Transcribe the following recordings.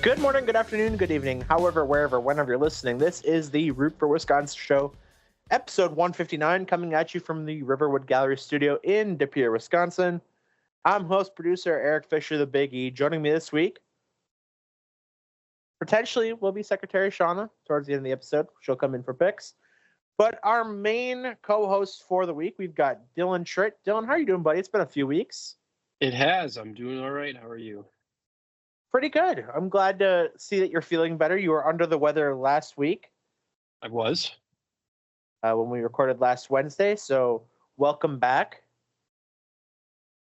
Good morning, good afternoon, good evening, however, wherever, whenever you're listening. This is the Root for Wisconsin show, episode 159, coming at you from the Riverwood Gallery studio in De Pere, Wisconsin. I'm host, producer Eric Fisher, the Big E. Joining me this week, potentially, will be Secretary Shauna towards the end of the episode. She'll come in for picks. But our main co-host for the week, we've got Dylan Tritt. Dylan, how are you doing, buddy? It's been a few weeks. It has. I'm doing all right. How are you? Pretty good. I'm glad to see that you're feeling better. You were under the weather last week. I was. When we recorded last Wednesday, so welcome back.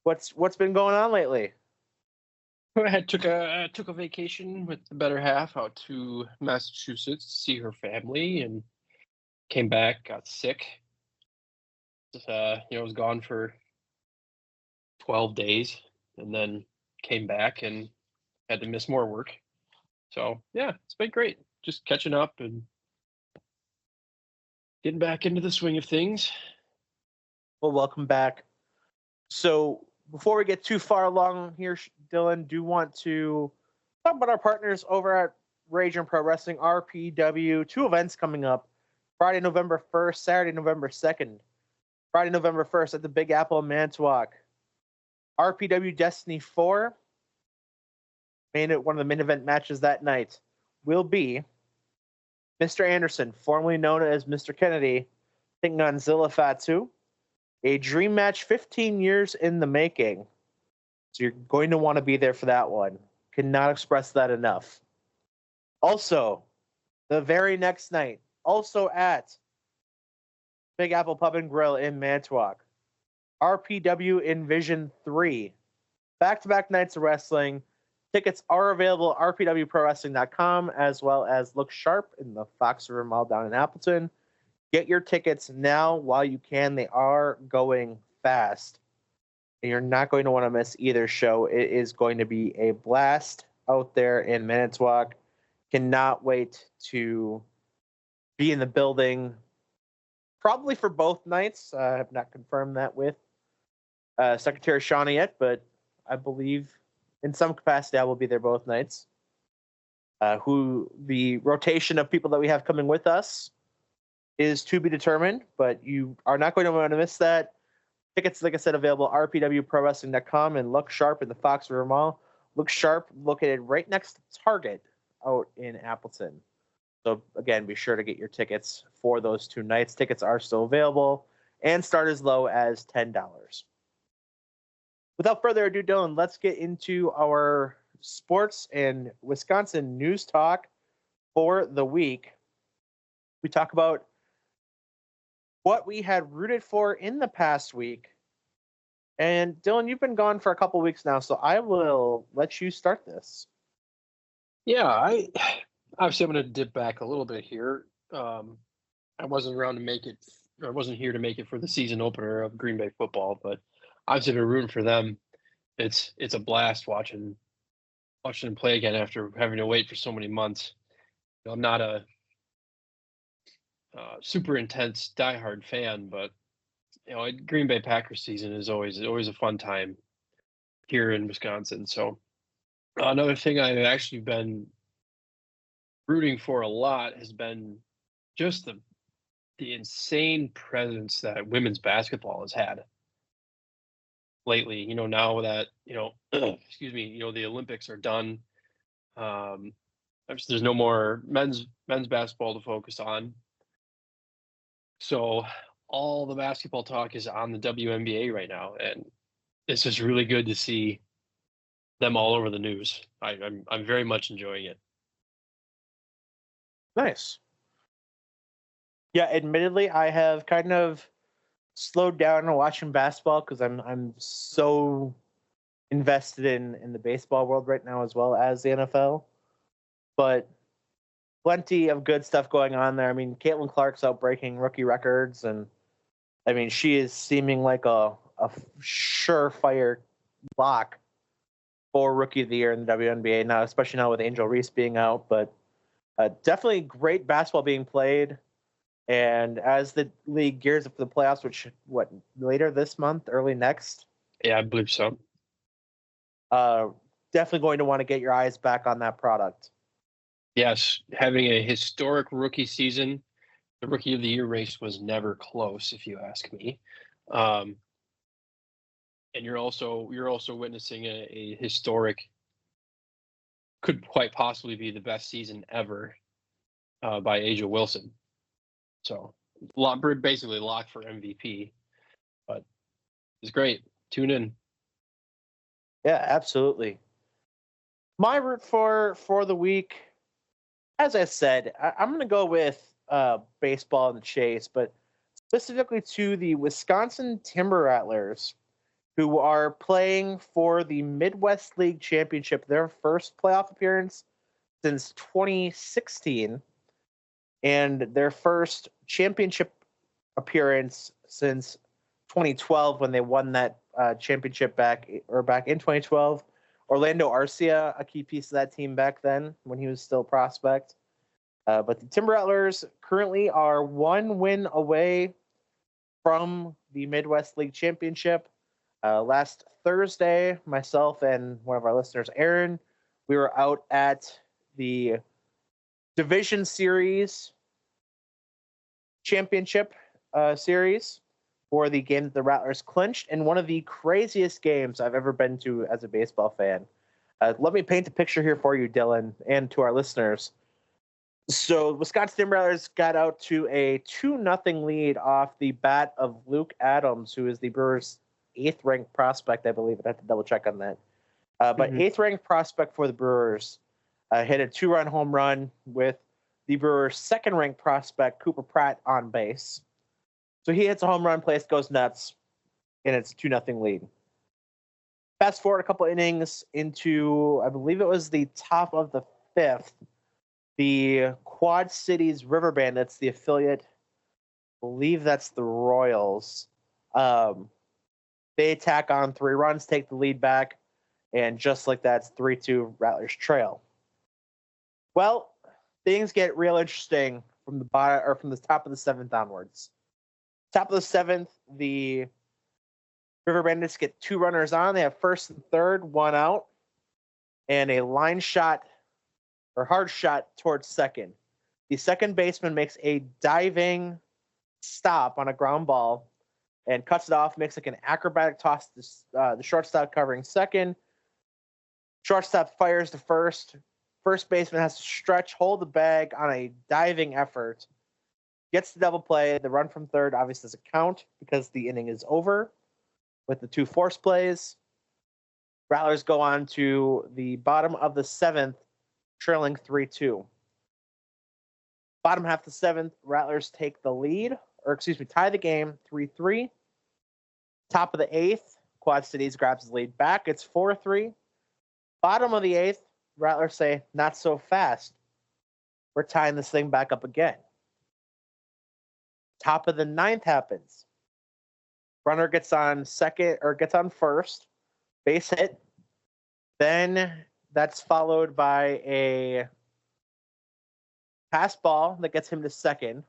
What's been going on lately? I took a vacation with the better half out to Massachusetts to see her family, and came back, got sick. Was gone for 12 days, and then came back and had to miss more work. So yeah, it's been great. Just catching up and getting back into the swing of things. Well, welcome back. So before we get too far along here, Dylan, do want to talk about our partners over at Rage and Pro Wrestling, RPW. 2 events coming up. Friday, November 1st, Saturday, November 2nd. Friday, November 1st at the Big Apple in Manitowoc. RPW Destiny 4. One of the main event matches that night will be Mr. Anderson, formerly known as Mr. Kennedy, taking on Zilla Fatu. A dream match 15 years in the making. So you're going to want to be there for that one. Cannot express that enough. Also, the very next night, also at Big Apple Pub and Grill in Manitowoc, RPW Envision 3. Back-to-back nights of wrestling. Tickets are available at rpwprowrestling.com, as well as Look Sharp in the Fox River Mall down in Appleton. Get your tickets now while you can. They are going fast. And you're not going to want to miss either show. It is going to be a blast out there in Manitowoc. Cannot wait to be in the building. Probably for both nights. I have not confirmed that with Secretary Shauna yet, but I believe in some capacity I will be there both nights. The rotation of people that we have coming with us is to be determined, but you are not going to want to miss that. Tickets, like I said, available at rpwprowrestling.com and Look Sharp in the Fox River Mall. Look Sharp, located right next to Target out in Appleton. So, again, be sure to get your tickets for those 2 nights. Tickets are still available and start as low as $10. Without further ado, Dylan, let's get into our sports and Wisconsin news talk for the week. We talk about what we had rooted for in the past week. And Dylan, you've been gone for a couple weeks now, so I will let you start this. Yeah, obviously I'm going to dip back a little bit here. I wasn't around to make it. I wasn't here to make it for the season opener of Green Bay football, but obviously been rooting for them. It's a blast watching them play again after having to wait for so many months. I'm not a super intense diehard fan, but Green Bay Packers season is always a fun time here in Wisconsin. So another thing I've actually been rooting for a lot has been just the insane presence that women's basketball has had lately. Now that excuse me, the Olympics are done. There's no more men's basketball to focus on. So all the basketball talk is on the WNBA right now, and it's just really good to see them all over the news. I'm very much enjoying it. Nice. Yeah, admittedly, I have kind of slowed down on watching basketball because I'm so invested in the baseball world right now as well as the NFL. But plenty of good stuff going on there. I mean, Caitlin Clark's out breaking rookie records, and I mean, she is seeming like a surefire lock for Rookie of the Year in the WNBA now, especially now with Angel Reese being out. But definitely great basketball being played. And as the league gears up for the playoffs, which, later this month, early next? Yeah, I believe so. definitely going to want to get your eyes back on that product. Yes, having a historic rookie season. The Rookie of the Year race was never close, if you ask me. And you're also witnessing a historic, could quite possibly be the best season ever by Asia Wilson. So basically locked for MVP. But it's great. Tune in. Yeah, absolutely. My root for the week, as I said, I'm going to go with baseball in the chase, but specifically to the Wisconsin Timber Rattlers, who are playing for the Midwest League Championship, their first playoff appearance since 2016, and their first championship appearance since 2012 when they won that championship back in 2012. Orlando Arcia, a key piece of that team back then when he was still a prospect. But the Timber Rattlers currently are 1 win away from the Midwest League Championship. Last Thursday, myself and one of our listeners, Aaron, we were out at the Division Series Championship Series for the game that the Rattlers clinched, and one of the craziest games I've ever been to as a baseball fan. Let me paint a picture here for you, Dylan, and to our listeners. So, Wisconsin Timber Rattlers got out to a 2-0 lead off the bat of Luke Adams, who is the Brewers' 8th-ranked prospect, I believe. I'd have to double-check on that. But 8th-ranked prospect for the Brewers hit a 2-run home run with the Brewers' 2nd-ranked prospect, Cooper Pratt, on base. So he hits a home run, place goes nuts, and it's a 2-0 lead. Fast forward a couple innings into, I believe it was the top of the 5th, the Quad Cities River Bandits, the affiliate, I believe that's the Royals. They attack on 3 runs, take the lead back, and just like that, it's 3-2 Rattlers trail. Well, things get real interesting from the bottom or from the top of the 7th onwards. Top of the 7th, the River Bandits get 2 runners on. They have first and third, 1 out, and a line shot or hard shot towards second. The second baseman makes a diving stop on a ground ball and cuts it off, makes like an acrobatic toss to the shortstop covering second. Shortstop fires to first. First baseman has to stretch, hold the bag on a diving effort. Gets the double play. The run from third obviously doesn't count because the inning is over with the 2 force plays. Rattlers go on to the bottom of the 7th, trailing 3-2. Bottom half of the 7th, Rattlers take the lead, tie the game 3-3. Top of the 8th, Quad Cities grabs his lead back. It's 4-3. Bottom of the 8th, Rattlers say, not so fast. We're tying this thing back up again. Top of the 9th happens. Runner gets on first, base hit. Then that's followed by a pass ball that gets him to second.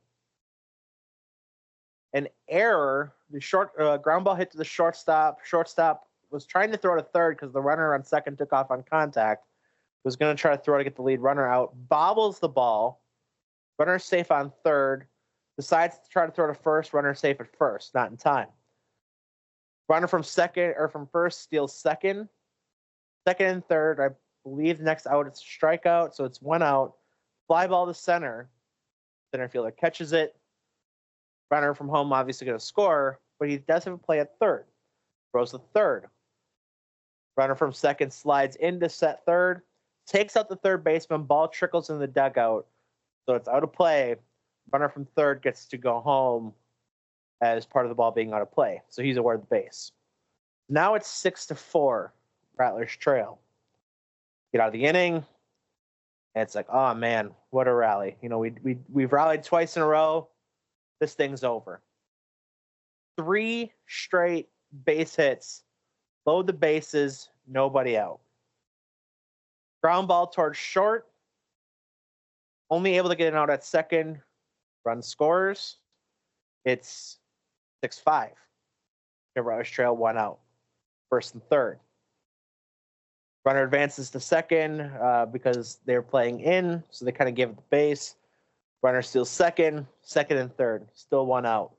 An error, the short ground ball hit to the shortstop. Shortstop was trying to throw to third because the runner on second took off on contact. Was going to try to throw to get the lead runner out. Bobbles the ball. Runner safe on third. Decides to try to throw to first. Runner safe at first. Not in time. Runner from first steals second. Second and third. I believe the next out it's a strikeout. So it's 1 out. Fly ball to center. Center fielder catches it. Runner from home obviously going to score, but he does have a play at third. Throws to third. Runner from second slides into set third. Takes out the third baseman. Ball trickles in the dugout. So it's out of play. Runner from third gets to go home as part of the ball being out of play. So he's awarded the base. Now it's 6-4. Rattlers trail. Get out of the inning. And it's like, oh man, what a rally. You know, we've rallied twice in a row. This thing's over. 3 straight base hits. Load the bases. Nobody out. Ground ball towards short. Only able to get it out at second. Run scores. It's 6-5. The Rattlers trail 1 out. First and third. Runner advances to second because they're playing in, so they kind of give it the base. Runner steals second and third. Still one out.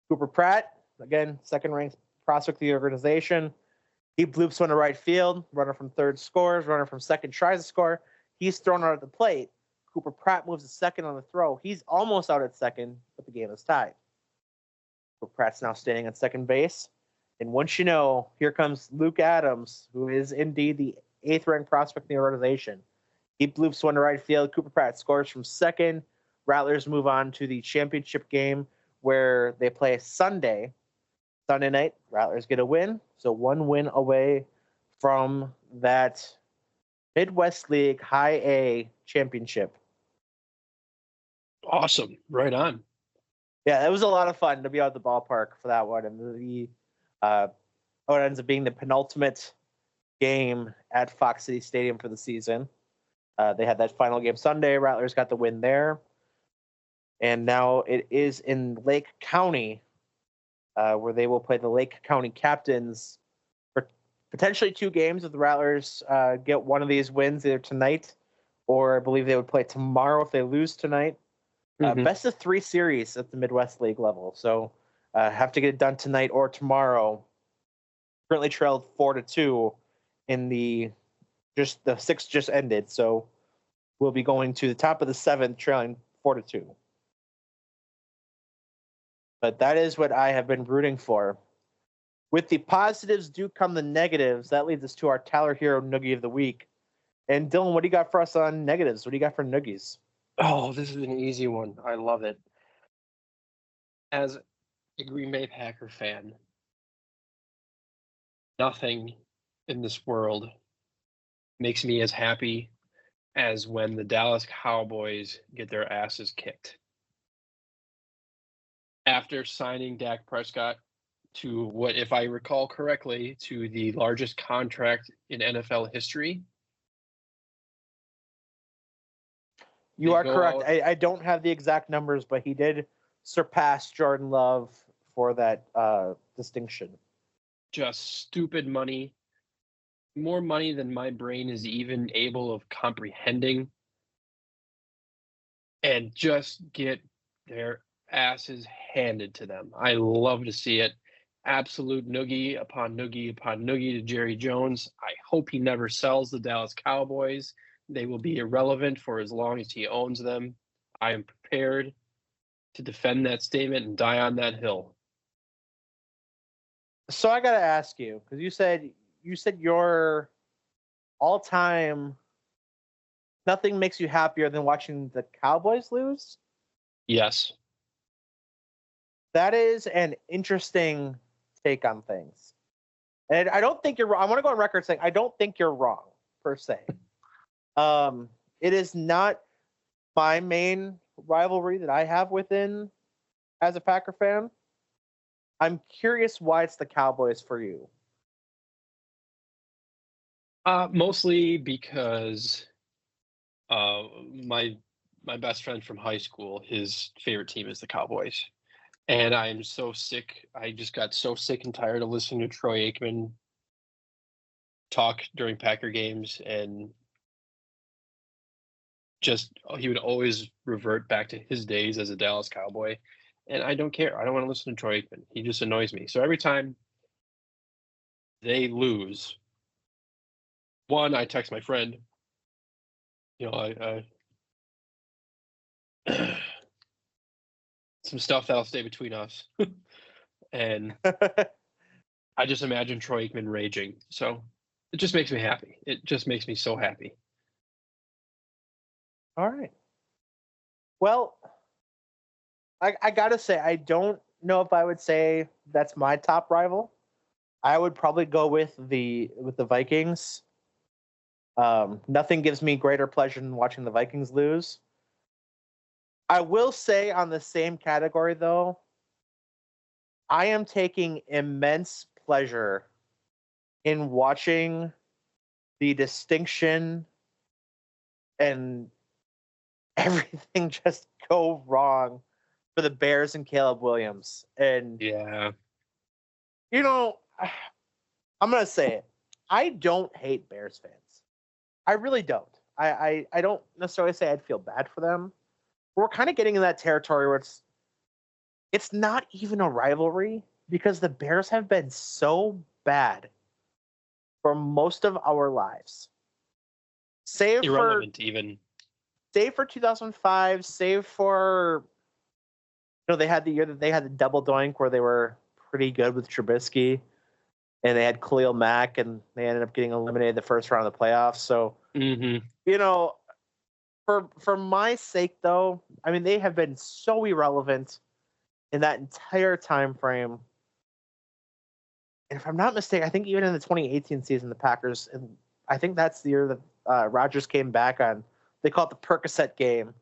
Cooper Pratt, again, second ranked prospect of the organization. He bloops one to right field. Runner from third scores. Runner from second tries to score. He's thrown out at the plate. Cooper Pratt moves to second on the throw. He's almost out at second, but the game is tied. Cooper Pratt's now standing at second base. And once you know, here comes Luke Adams, who is indeed the 8th ranked prospect in the organization. He bloops one to right field. Cooper Pratt scores from second. Rattlers move on to the championship game where they play Sunday night. Rattlers get a win. So one win away from that Midwest League High A championship. Awesome. Right on. Yeah, it was a lot of fun to be out at the ballpark for that one. And it ends up being the penultimate game at Fox City Stadium for the season. They had that final game Sunday. Rattlers got the win there. And now it is in Lake County, where they will play the Lake County Captains for potentially 2 games if the Rattlers get one of these wins either tonight, or I believe they would play tomorrow if they lose tonight. Best of 3 series at the Midwest League level. So have to get it done tonight or tomorrow. Currently trailed 4-2 in the 6th just ended. So we'll be going to the top of the 7th, trailing 4-2. But that is what I have been rooting for. With the positives do come the negatives. That leads us to our Tyler Hero Noogie of the Week. And Dylan, what do you got for us on negatives? What do you got for noogies? Oh, this is an easy one. I love it. As a Green Bay Packer fan, nothing in this world makes me as happy as when the Dallas Cowboys get their asses kicked. After signing Dak Prescott to what, if I recall correctly, to the largest contract in NFL history. You are correct. I don't have the exact numbers, but he did surpass Jordan Love for that distinction. Just stupid money. More money than my brain is even able of comprehending. And just get their asses handed to them. I love to see it. Absolute noogie upon noogie upon noogie to Jerry Jones. I hope he never sells the Dallas Cowboys. They will be irrelevant for as long as he owns them. I am prepared to defend that statement and die on that hill. So I got to ask you, because you said your all-time nothing makes you happier than watching the Cowboys lose? Yes. That is an interesting take on things. And I don't think you're wrong. I want to go on record saying I don't think you're wrong, per se. It is not my main rivalry that I have within as a Packer fan. I'm curious why it's the Cowboys for you. Mostly because my best friend from high school, his favorite team is the Cowboys. And I'm so sick. I just got so sick and tired of listening to Troy Aikman talk during Packer games, and just he would always revert back to his days as a Dallas Cowboy. And I don't care. I don't want to listen to Troy Aikman. He just annoys me. So every time they lose, one, I text my friend, I some stuff that'll stay between us. And I just imagine Troy Aikman raging. So it just makes me happy. It just makes me so happy. All right. Well, I got to say, I don't know if I would say that's my top rival. I would probably go with the Vikings. Nothing gives me greater pleasure than watching the Vikings lose. I will say on the same category, though, I am taking immense pleasure in watching the distinction and everything just go wrong for the Bears and Caleb Williams. And, yeah, I'm going to say it. I don't hate Bears fans. I really don't. I don't necessarily say I'd feel bad for them. We're kind of getting in that territory where it's not even a rivalry because the Bears have been so bad for most of our lives. Irrelevant even. Save for 2005, save for they had the year that they had the double doink where they were pretty good with Trubisky, and they had Khalil Mack, and they ended up getting eliminated the first round of the playoffs. So, for my sake, though, I mean, they have been so irrelevant in that entire time frame. And if I'm not mistaken, I think even in the 2018 season, the Packers, and I think that's the year that Rodgers came back on. They call it the Percocet game,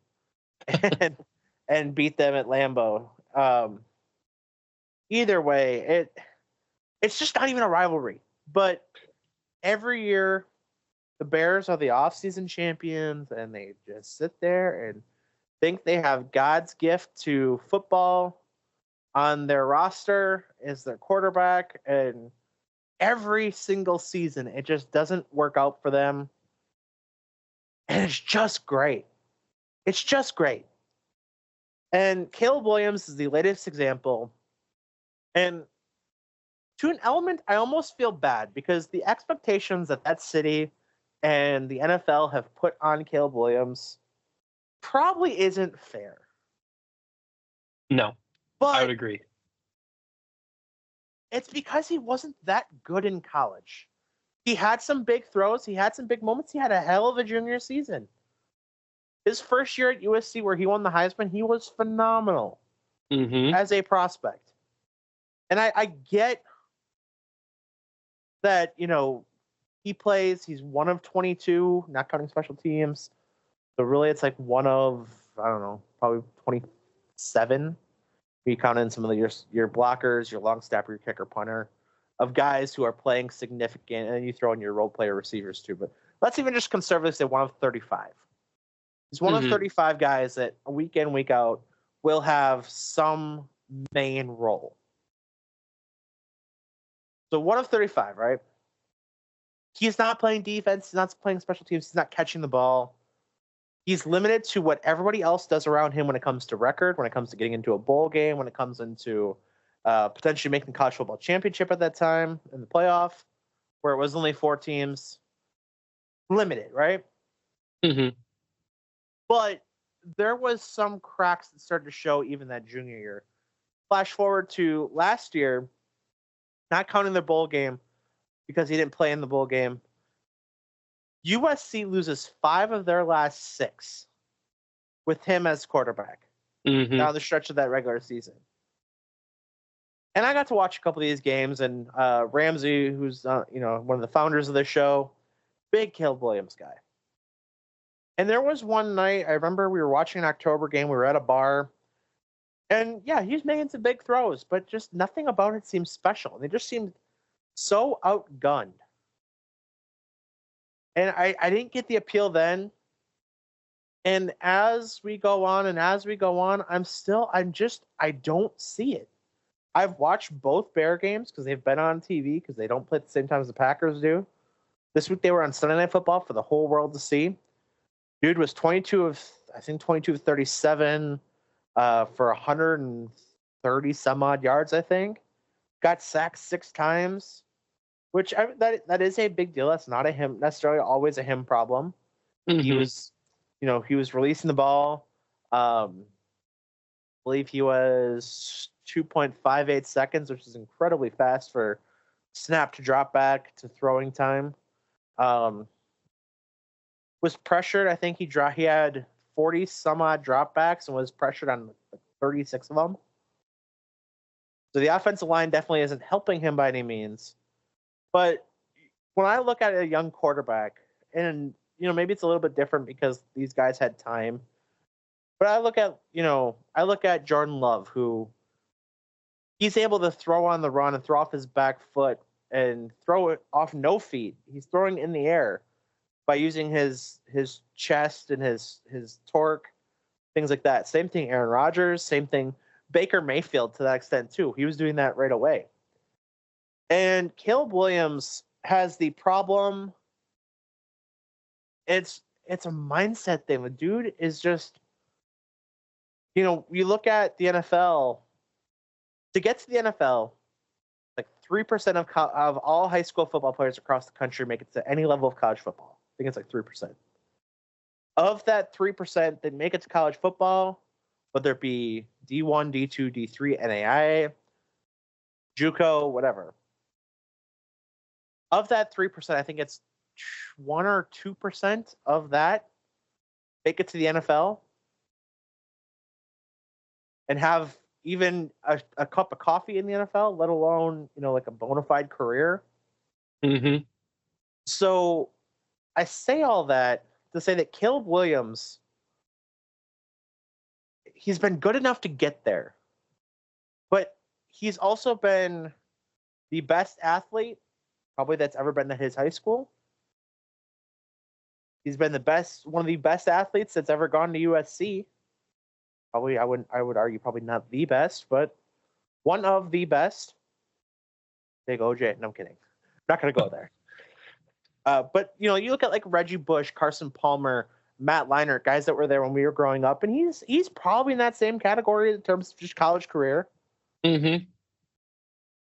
and beat them at Lambeau. Either way, it's just not even a rivalry. But every year, the Bears are the offseason champions, and they just sit there and think they have God's gift to football on their roster as their quarterback. And every single season, it just doesn't work out for them. And it's just great. It's just great. And Caleb Williams is the latest example. And to an element, I almost feel bad because the expectations that city and the NFL have put on Caleb Williams probably isn't fair. No, but I would agree. It's because he wasn't that good in college. He had some big throws. He had some big moments. He had a hell of a junior season. His first year at USC where he won the Heisman, he was phenomenal as a prospect. And I get that, he plays, he's one of 22, not counting special teams. So really it's like one of, I don't know, probably 27. You count in some of your blockers, your long snapper, your kicker, punter, of guys who are playing significant, and you throw in your role player receivers too. But let's even just conservatively say one of 35. He's one of 35 guys that week in, week out will have some main role. So one of 35, right? He's not playing defense. He's not playing special teams. He's not catching the ball. He's limited to what everybody else does around him when it comes to record, when it comes to getting into a bowl game, when it comes into potentially making the college football championship at that time in the playoff, where it was only 4 teams. Limited, right? But there was some cracks that started to show even that junior year. Flash forward to last year, not counting their bowl game because he didn't play in the bowl game. USC loses 5 of their last 6 with him as quarterback down the stretch of that regular season. And I got to watch a couple of these games, and Ramsey, who's one of the founders of the show, big Caleb Williams guy. And there was one night, I remember we were watching an October game, we were at a bar, and yeah, he was making some big throws, but just nothing about it seemed special. They just seemed so outgunned. And I didn't get the appeal then. And as we go on, I don't see it. I've watched both Bear games because they've been on TV because they don't play at the same time as the Packers do. This week they were on Sunday Night Football for the whole world to see. Dude was 22 of 37 for 130 some odd yards, I think. Got sacked 6 times, which that is a big deal. That's not necessarily always a him problem. He was, he was releasing the ball. I believe he was 2.58 seconds, which is incredibly fast for snap to drop back to throwing time. Was pressured. I think he had 40 some odd dropbacks and was pressured on 36 of them. So the offensive line definitely isn't helping him by any means. But when I look at a young quarterback, and maybe it's a little bit different because these guys had time. But I look at Jordan Love, who he's able to throw on the run and throw off his back foot and throw it off no feet. He's throwing in the air by using his chest and his torque, things like that. Same thing, Aaron Rodgers. Same thing, Baker Mayfield to that extent too. He was doing that right away. And Caleb Williams, has the problem. It's a mindset thing. The dude is just, you look at the NFL. To get to the NFL, like 3% of all high school football players across the country make it to any level of college football. I think it's like 3%. Of that 3% that make it to college football, whether it be D1, D2, D3, NAIA, JUCO, whatever. Of that 3%, I think it's 1 or 2% of that make it to the NFL and have even a cup of coffee in the NFL, let alone, like a bona fide career. Mm-hmm. So I say all that to say that Caleb Williams, he's been good enough to get there, but he's also been the best athlete probably that's ever been at his high school. He's been one of the best athletes that's ever gone to USC. Probably, I would argue probably not the best, but one of the best. Big OJ. No, I'm kidding. Not going to go there. But, you look at like Reggie Bush, Carson Palmer, Matt Leinart, guys that were there when we were growing up, and he's probably in that same category in terms of just college career. Mm-hmm.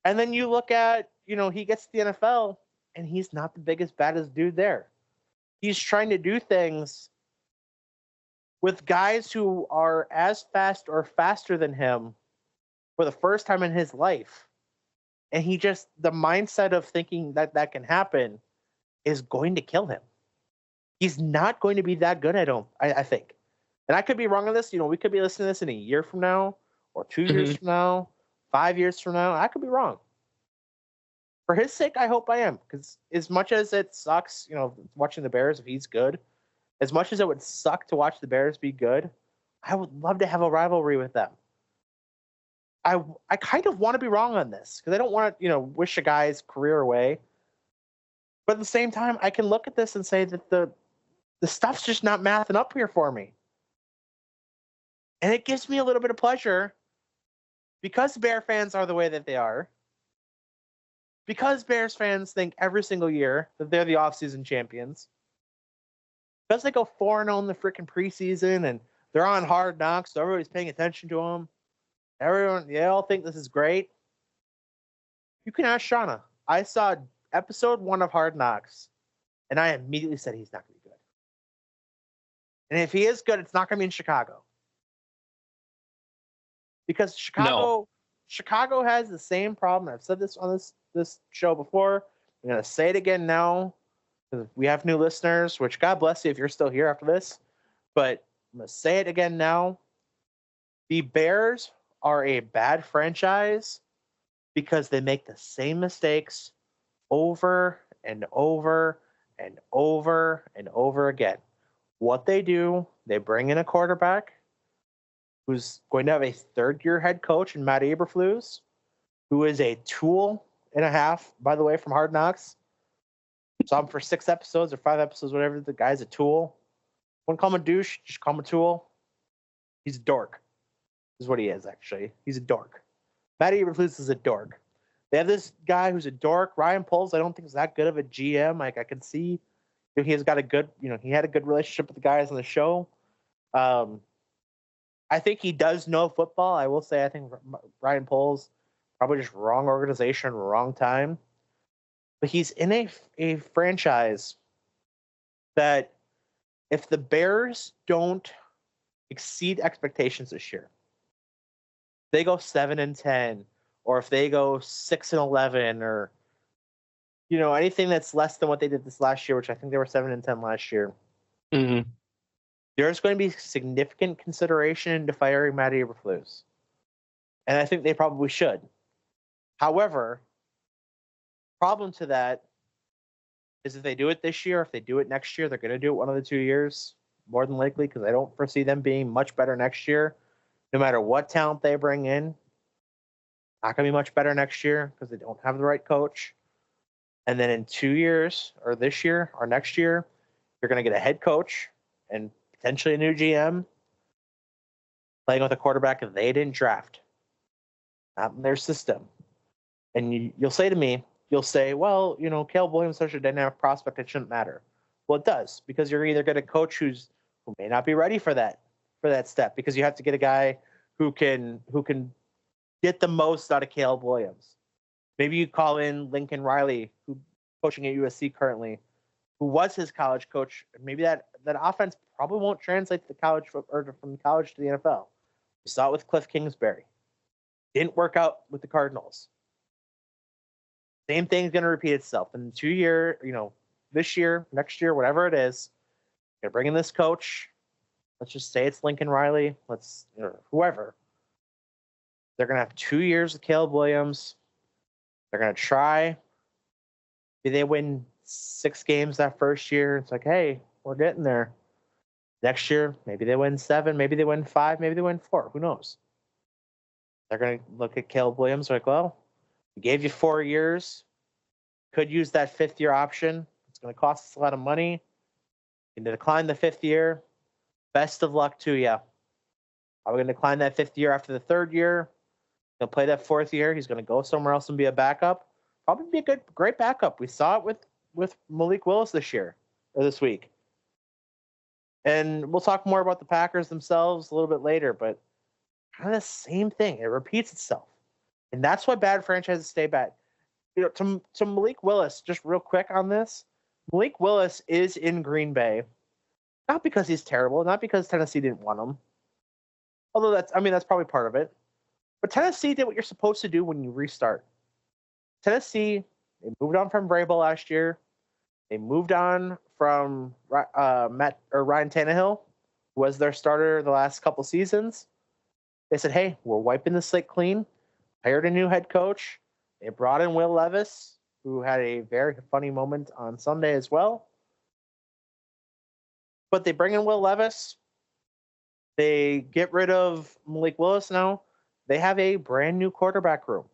And then you look at, he gets to the NFL, and he's not the biggest, baddest dude there. He's trying to do things with guys who are as fast or faster than him for the first time in his life. And the mindset of thinking that can happen is going to kill him. He's not going to be that good, I think. And I could be wrong on this. We could be listening to this in a year from now or 2 years from now, 5 years from now. I could be wrong. For his sake, I hope I am. Because as much as it sucks, watching the Bears, if he's good, as much as it would suck to watch the Bears be good, I would love to have a rivalry with them. I kind of want to be wrong on this because I don't want to, wish a guy's career away. But at the same time, I can look at this and say that the stuff's just not mathing up here for me. And it gives me a little bit of pleasure because Bear fans are the way that they are. Because Bears fans think every single year that they're the offseason champions. Because they go 4-0 in the freaking preseason and they're on Hard Knocks, so everybody's paying attention to them. They all think this is great. You can ask Shauna. I saw episode 1 of Hard Knocks, and I immediately said he's not going to be good. And if he is good, it's not going to be in Chicago. Because Chicago has the same problem. I've said this on this show before. I'm going to say it again now because we have new listeners, which God bless you if you're still here after this. But I'm going to say it again now. The Bears are a bad franchise because they make the same mistakes over and over and over and over again. What they do, they bring in a quarterback who's going to have a third-year head coach in Matt Eberflus, who is a tool and a half, by the way, from Hard Knocks. Saw him for 6 episodes or 5 episodes, whatever. The guy's a tool. Wouldn't call him a douche, just call him a tool. He's a dork. Is what he is, actually. He's a dork. Matt Eberflus is a dork. They have this guy who's a dork. Ryan Poles, I don't think is that good of a GM. Like, I can see he has got a good, he had a good relationship with the guys on the show. I think he does know football. I will say I think Ryan Poles, probably just wrong organization, wrong time. But he's in a franchise that if the Bears don't exceed expectations this year, they go 7-10, or if they go 6-11, or anything that's less than what they did this last year, which I think they were 7-10 last year. Mm-hmm. There's going to be significant consideration into firing Matt Eberflus, and I think they probably should. However, problem to that is if they do it this year, if they do it next year, they're going to do it one of the 2 years, more than likely, because I don't foresee them being much better next year. No matter what talent they bring in, not going to be much better next year because they don't have the right coach. And then in 2 years, or this year, or next year, you're going to get a head coach and potentially a new GM playing with a quarterback that they didn't draft, not in their system. And you'll say to me, you'll say, well, Caleb Williams is such a dynamic prospect, it shouldn't matter. Well, it does, because you're either going to coach who may not be ready for that step, because you have to get a guy who can get the most out of Caleb Williams. Maybe you call in Lincoln Riley, who's coaching at USC currently, who was his college coach. Maybe that offense probably won't translate to the college or from college to the NFL. We saw it with Cliff Kingsbury. Didn't work out with the Cardinals. Same thing's going to repeat itself in 2 years. This year, next year, whatever it is. You're bringing this coach. Let's just say it's Lincoln Riley. Whoever. They're going to have 2 years with Caleb Williams. They're going to try. Maybe they win 6 games that first year. It's like, hey, we're getting there. Next year, maybe they win 7. Maybe they win 5. Maybe they win 4. Who knows? They're going to look at Caleb Williams like, well, we gave you 4 years. Could use that 5th year option. It's going to cost us a lot of money. You can decline the 5th year. Best of luck to you. Are we going to decline that 5th year after the 3rd year? He'll play that 4th year. He's going to go somewhere else and be a backup. Probably be a great backup. We saw it with Malik Willis this week. And we'll talk more about the Packers themselves a little bit later, but kind of the same thing. It repeats itself. And that's why bad franchises stay bad. To Malik Willis, just real quick on this, Malik Willis is in Green Bay, not because he's terrible, not because Tennessee didn't want him. Although that's probably part of it. But Tennessee did what you're supposed to do when you restart. Tennessee, they moved on from Vrabel last year. They moved on from Ryan Tannehill, who was their starter the last couple seasons. They said, hey, we're wiping the slate clean. Hired a new head coach. They brought in Will Levis, who had a very funny moment on Sunday as well. But they bring in Will Levis. They get rid of Malik Willis now. They have a brand new quarterback room.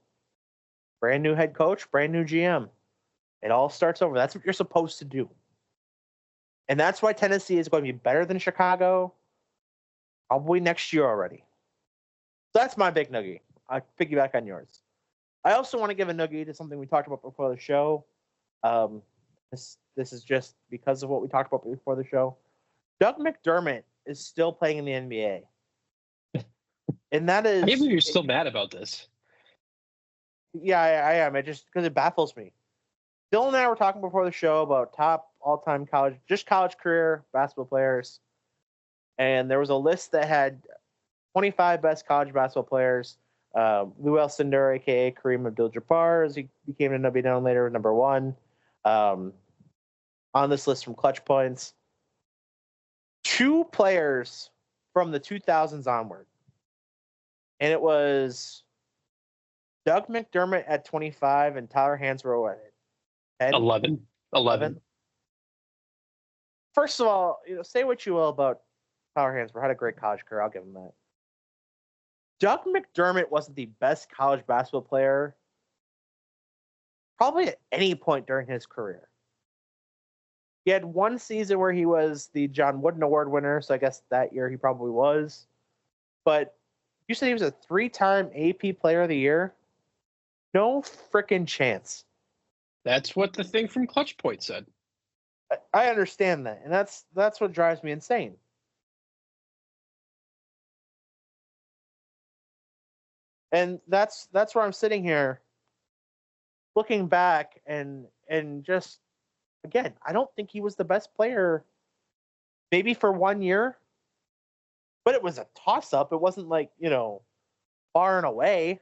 Brand new head coach, brand new GM. It all starts over. That's what you're supposed to do. And that's why Tennessee is going to be better than Chicago probably next year already. So that's my big noogie. I'll piggyback on yours. I also want to give a noogie to something we talked about before the show. This is just because of what we talked about before the show. Doug McDermott is still playing in the NBA. And that is... Maybe you're still mad about this. Yeah, I am. It just because it baffles me. Dylan and I were talking before the show about top all-time college career basketball players. And there was a list that had 25 best college basketball players. Lou Alcindor, a.k.a. Kareem Abdul-Jabbar, as he became to be known later, number 1. On this list from Clutch Points. 2 players from the 2000s onward. And it was Doug McDermott at 25 and Tyler Hansbrough at 10. 11. First of all, say what you will about Tyler Hansbrough. Had a great college career. I'll give him that. Doug McDermott wasn't the best college basketball player probably at any point during his career. He had 1 season where he was the John Wooden Award winner, so I guess that year he probably was. But you said he was a 3-time AP Player of the Year? No freaking chance. That's what the thing from Clutch Point said. I understand that, and that's what drives me insane. And that's where I'm sitting here looking back and just, again, I don't think he was the best player maybe for 1 year, but it was a toss-up. It wasn't like, far and away.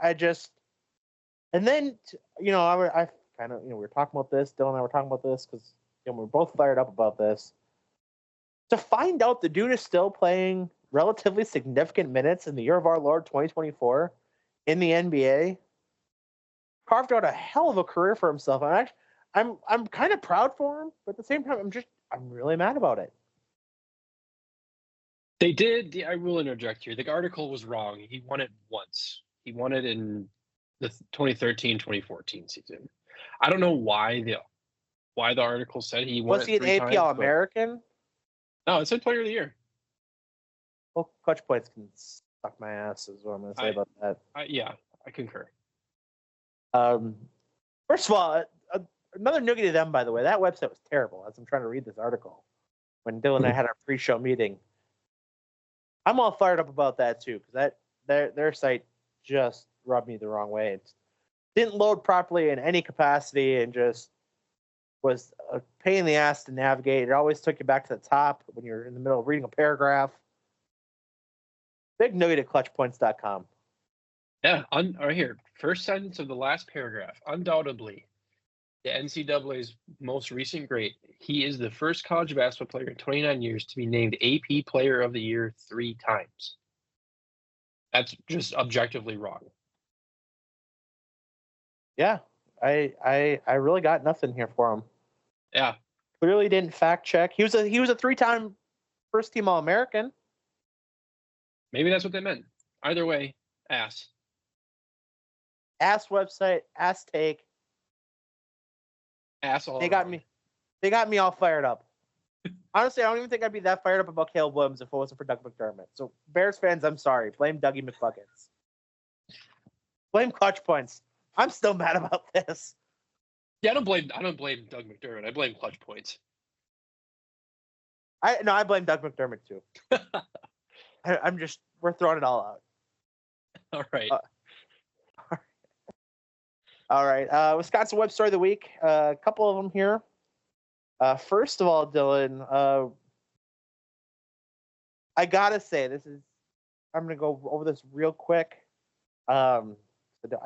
I just, and then, I kind of, we were talking about this, Dylan and I were talking about this because, we're both fired up about this. To find out the dude is still playing relatively significant minutes in the year of our Lord 2024 in the NBA, carved out a hell of a career for himself. I'm kind of proud for him, but at the same time, I'm really mad about it. They did. I will interject here. The article was wrong. He won it once. He won it in the 2013-2014 season. I don't know why the article said he won. Was he an AP All-American? No, it said Player of the Year. Well, Clutch Points can suck my ass, is what I'm going to say about that. Yeah, concur. First of all, another noogie to them, by the way. That website was terrible. As I'm trying to read this article, when Dylan and I had our pre-show meeting, I'm all fired up about that too, because their site just rubbed me the wrong way. It didn't load properly in any capacity, and just was a pain in the ass to navigate. It always took you back to the top when you're in the middle of reading a paragraph. Big noogie at clutchpoints.com. Yeah, right here. First sentence of the last paragraph. Undoubtedly, the NCAA's most recent great. He is the first college basketball player in 29 years to be named AP Player of the Year 3 times. That's just objectively wrong. Yeah, I really got nothing here for him. Yeah, Clearly didn't fact check. He was a 3-time first team All-American. maybe that's what they meant. Either way, ass. Ass website, ass take. Ass all They got around. They got me all fired up. Honestly, I don't even think I'd be that fired up about Caleb Williams if it wasn't for Doug McDermott. So Bears fans, I'm sorry. Blame Dougie McBuckets. Blame Clutch Points. I'm still mad about this. Yeah, I don't blame Doug McDermott. I blame Clutch Points. I blame Doug McDermott too. We're throwing it all out. All right. All right. Wisconsin web story of the week. A couple of them here. First of all, Dylan, I gotta say I'm gonna go over this real quick. I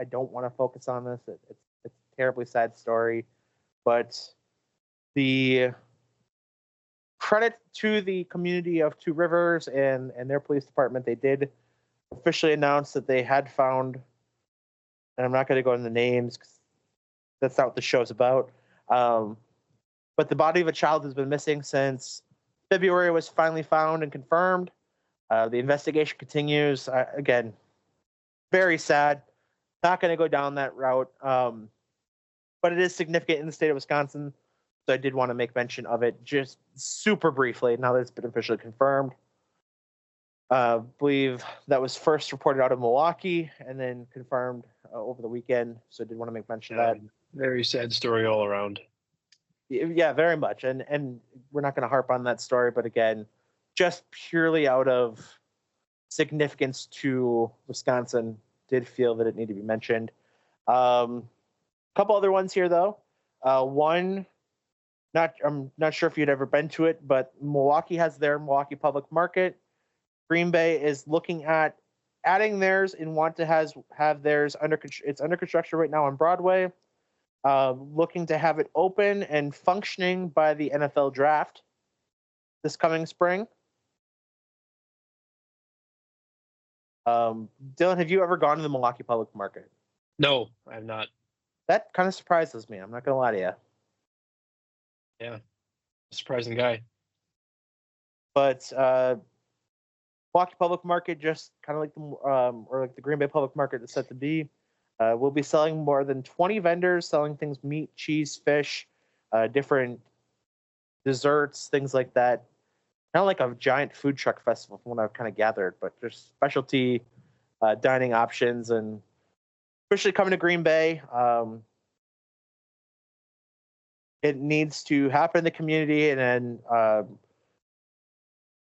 don't want to focus on this. It's a terribly sad story, but the credit to the community of Two Rivers and their police department, they did officially announce that they had found, and I'm not going to go into the names because that's not what the show's about. But the body of a child has been missing since February was finally found and confirmed. The investigation continues. Again, very sad. Not going to go down that route. But it is significant in the state of Wisconsin. So I did want to make mention of it just super briefly now that it's been officially confirmed. I believe that was first reported out of Milwaukee and then confirmed over the weekend. So I did want to make mention of that. Very sad story all around. Yeah, very much. And we're not going to harp on that story. But again, just purely out of significance to Wisconsin, did feel that it needed to be mentioned. A couple other ones here, though. One, I'm not sure if you'd ever been to it, but Milwaukee has their Milwaukee Public Market. Green Bay is looking at adding theirs and want to have theirs it's under construction right now on Broadway. Looking to have it open and functioning by the NFL draft this coming spring. Dylan, have you ever gone to the Milwaukee Public Market? No, I have not. That kind of surprises me. I'm not going to lie to you. Yeah, surprising guy. But Milwaukee Public Market, just kind of like the Green Bay Public Market is set to be, will be selling more than 20 vendors selling things: meat, cheese, fish, different desserts, things like that. Kind of like a giant food truck festival from what I've kind of gathered, but there's specialty dining options, and especially coming to Green Bay. It needs to happen in the community, and then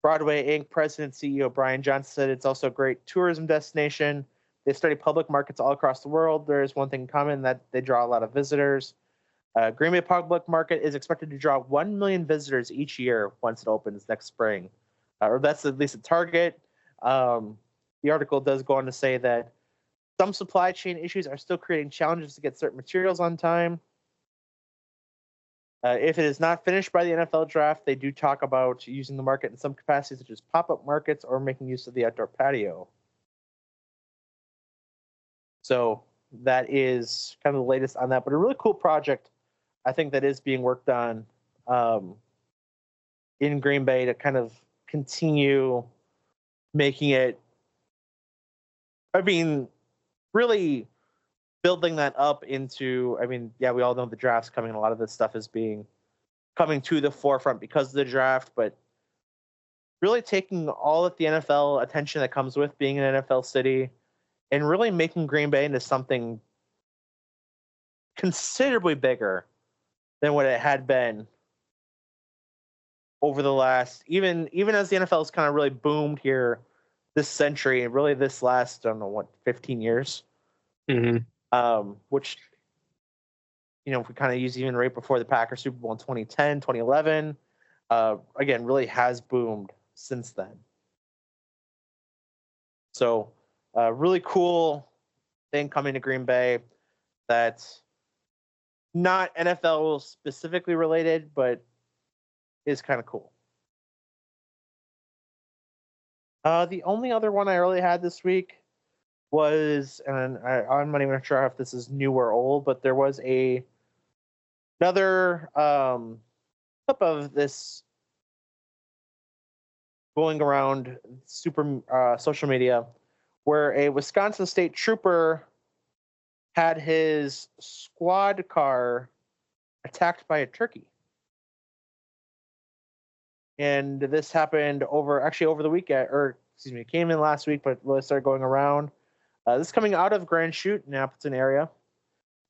Broadway Inc. President CEO Brian Johnson said it's also a great tourism destination. They study public markets all across the world. There is one thing in common, that they draw a lot of visitors. Green Bay Public Market is expected to draw 1 million visitors each year once it opens next spring. Or that's at least a target. The article does go on to say that some supply chain issues are still creating challenges to get certain materials on time. If it is not finished by the NFL draft, they do talk about using the market in some capacity, such as pop-up markets or making use of the outdoor patio. So that is kind of the latest on that, but a really cool project, I think, that is being worked on in Green Bay to kind of continue making it, really building that up into, we all know the draft's coming, and a lot of this stuff is coming to the forefront because of the draft, but really taking all of the NFL attention that comes with being an NFL city and really making Green Bay into something considerably bigger than what it had been over the last, even as the NFL has kind of really boomed here this century and really this last, I don't know what, 15 years. Which, if we kind of use even right before the Packers Super Bowl in 2010, 2011, again, really has boomed since then. So, really cool thing coming to Green Bay that's not NFL specifically related, but is kind of cool. The only other one I really had this week was, and I'm not even sure if this is new or old, but there was another clip of this going around social media where a Wisconsin State trooper had his squad car attacked by a turkey. And this happened over the weekend, it came in last week, but really started going around. This is coming out of Grand Chute in Appleton area.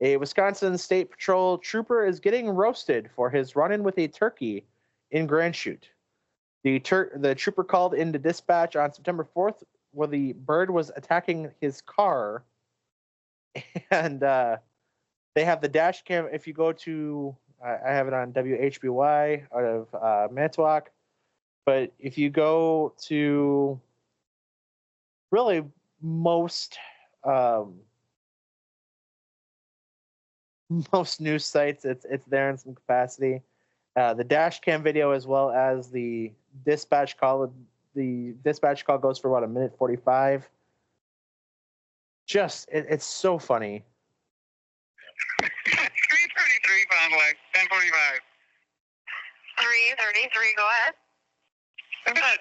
A Wisconsin State Patrol trooper is getting roasted for his run-in with a turkey in Grand Chute. The trooper called into dispatch on September 4th where the bird was attacking his car. And they have the dash cam. If you go to, I have it on WHBY out of Manitowoc. But if you go to really most news sites, it's there in some capacity. The dash cam video as well as the dispatch call. The dispatch call goes for about 1:45. It's so funny. 333 Fond du Lac, 1045. 333, go ahead. I've got a